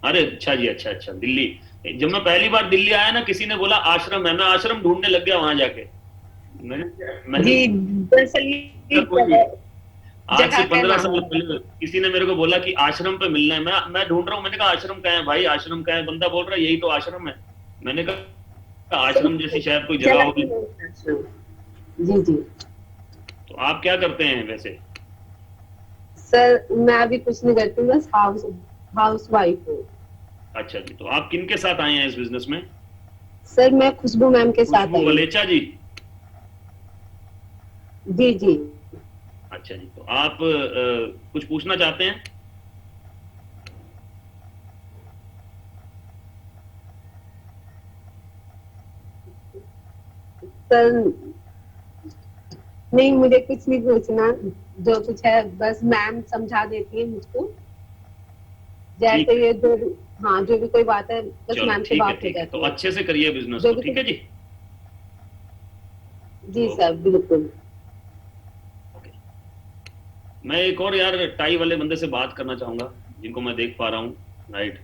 अरे अच्छा जी, अच्छा अच्छा, दिल्ली। जब मैं पहली बार दिल्ली आया ना, किसी ने बोला आश्रम है, मैं आश्रम ढूंढने लग गया वहां जाके। मैंने जी दरअसल ये आज से जगह का 15 नाम साल पहले किसी ने मेरे को बोला कि आश्रम पे मिलना है। मैं ढूंढ रहा हूँ। मैंने कहा आश्रम कहाँ है भाई, आश्रम कहाँ है? बंदा बोल रहा है यही तो आश्रम है। मैंने कहा आश्रम जैसी शायद कोई जगह होगी। जी जी। तो आप क्या करते हैं वैसे? सर मैं अभी कुछ नहीं करती हूँ, बस हाउस वाइफ हूँ। अच्छा जी। तो आप किन के साथ आए हैं इस बिजनेस में? सर मैं खुशबू मैम के साथ खुशबू आई हूँ। वलेचा जी? जी जी। अच्छा जी। तो आप कुछ पूछना चाहते हैं? सर नहीं, मुझे कुछ नहीं पूछना, जो कुछ है बस मैम समझा देती है मुझको। जैसे ये जो, हाँ जो भी कोई बात है बस चलो मैम से ठीक है, बात हो ठीक है। जाती तो है। अच्छे से करिए बिजनेस जो को, भी ठीक है जी? जी सर बिल्कुल। मैं एक और यार टाई वाले बंदे से बात करना चाहूंगा, जिनको मैं देख पा रहा हूँ, राइट?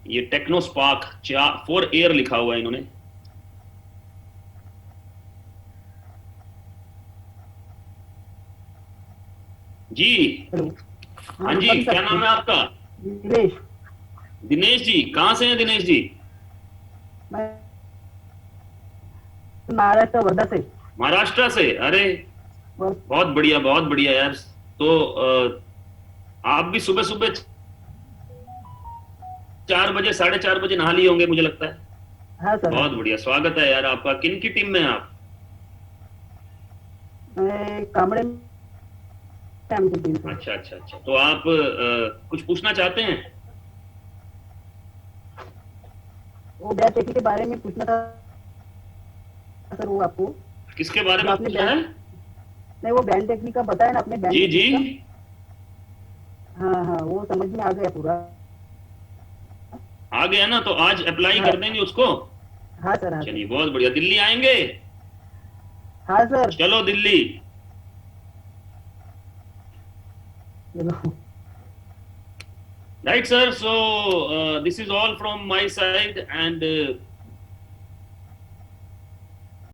ये टेक्नो स्पार्क 4 एयर लिखा हुआ है इन्होंने। जी हाँ जी, क्या नाम है आपका? दिनेश। दिनेश जी। कहाँ से हैं दिनेश जी? महाराष्ट्र वर्धा से। महाराष्ट्र से? अरे बहुत बढ़िया, बहुत बढ़िया यार। तो आप भी सुबह सुबह 4 बजे 4:30 बजे नहा लिए होंगे मुझे लगता है। हाँ सर। बहुत बढ़िया, स्वागत है यार आपका। किन की टीम में हैं आप? कामड़े। अच्छा अच्छा अच्छा। तो आप कुछ पूछना चाहते हैं? वो बैट टेक्निक के बारे में पूछना था सर, वो आपको। किसके बारे में आपने पूछना है? नहीं वो बैंड टेक्निक का बताया ना आपने, बैंड जी जी। हाँ हाँ वो समझ में आ गया पूरा। आ गया ना? तो आज अप्लाई कर देंगे उसको। हाँ सर। हाँ चलिए बहुत बढ़िया। दिल्ली आएंगे? हाँ सर। चलो Delhi. Right, sir. So this is all from my side, and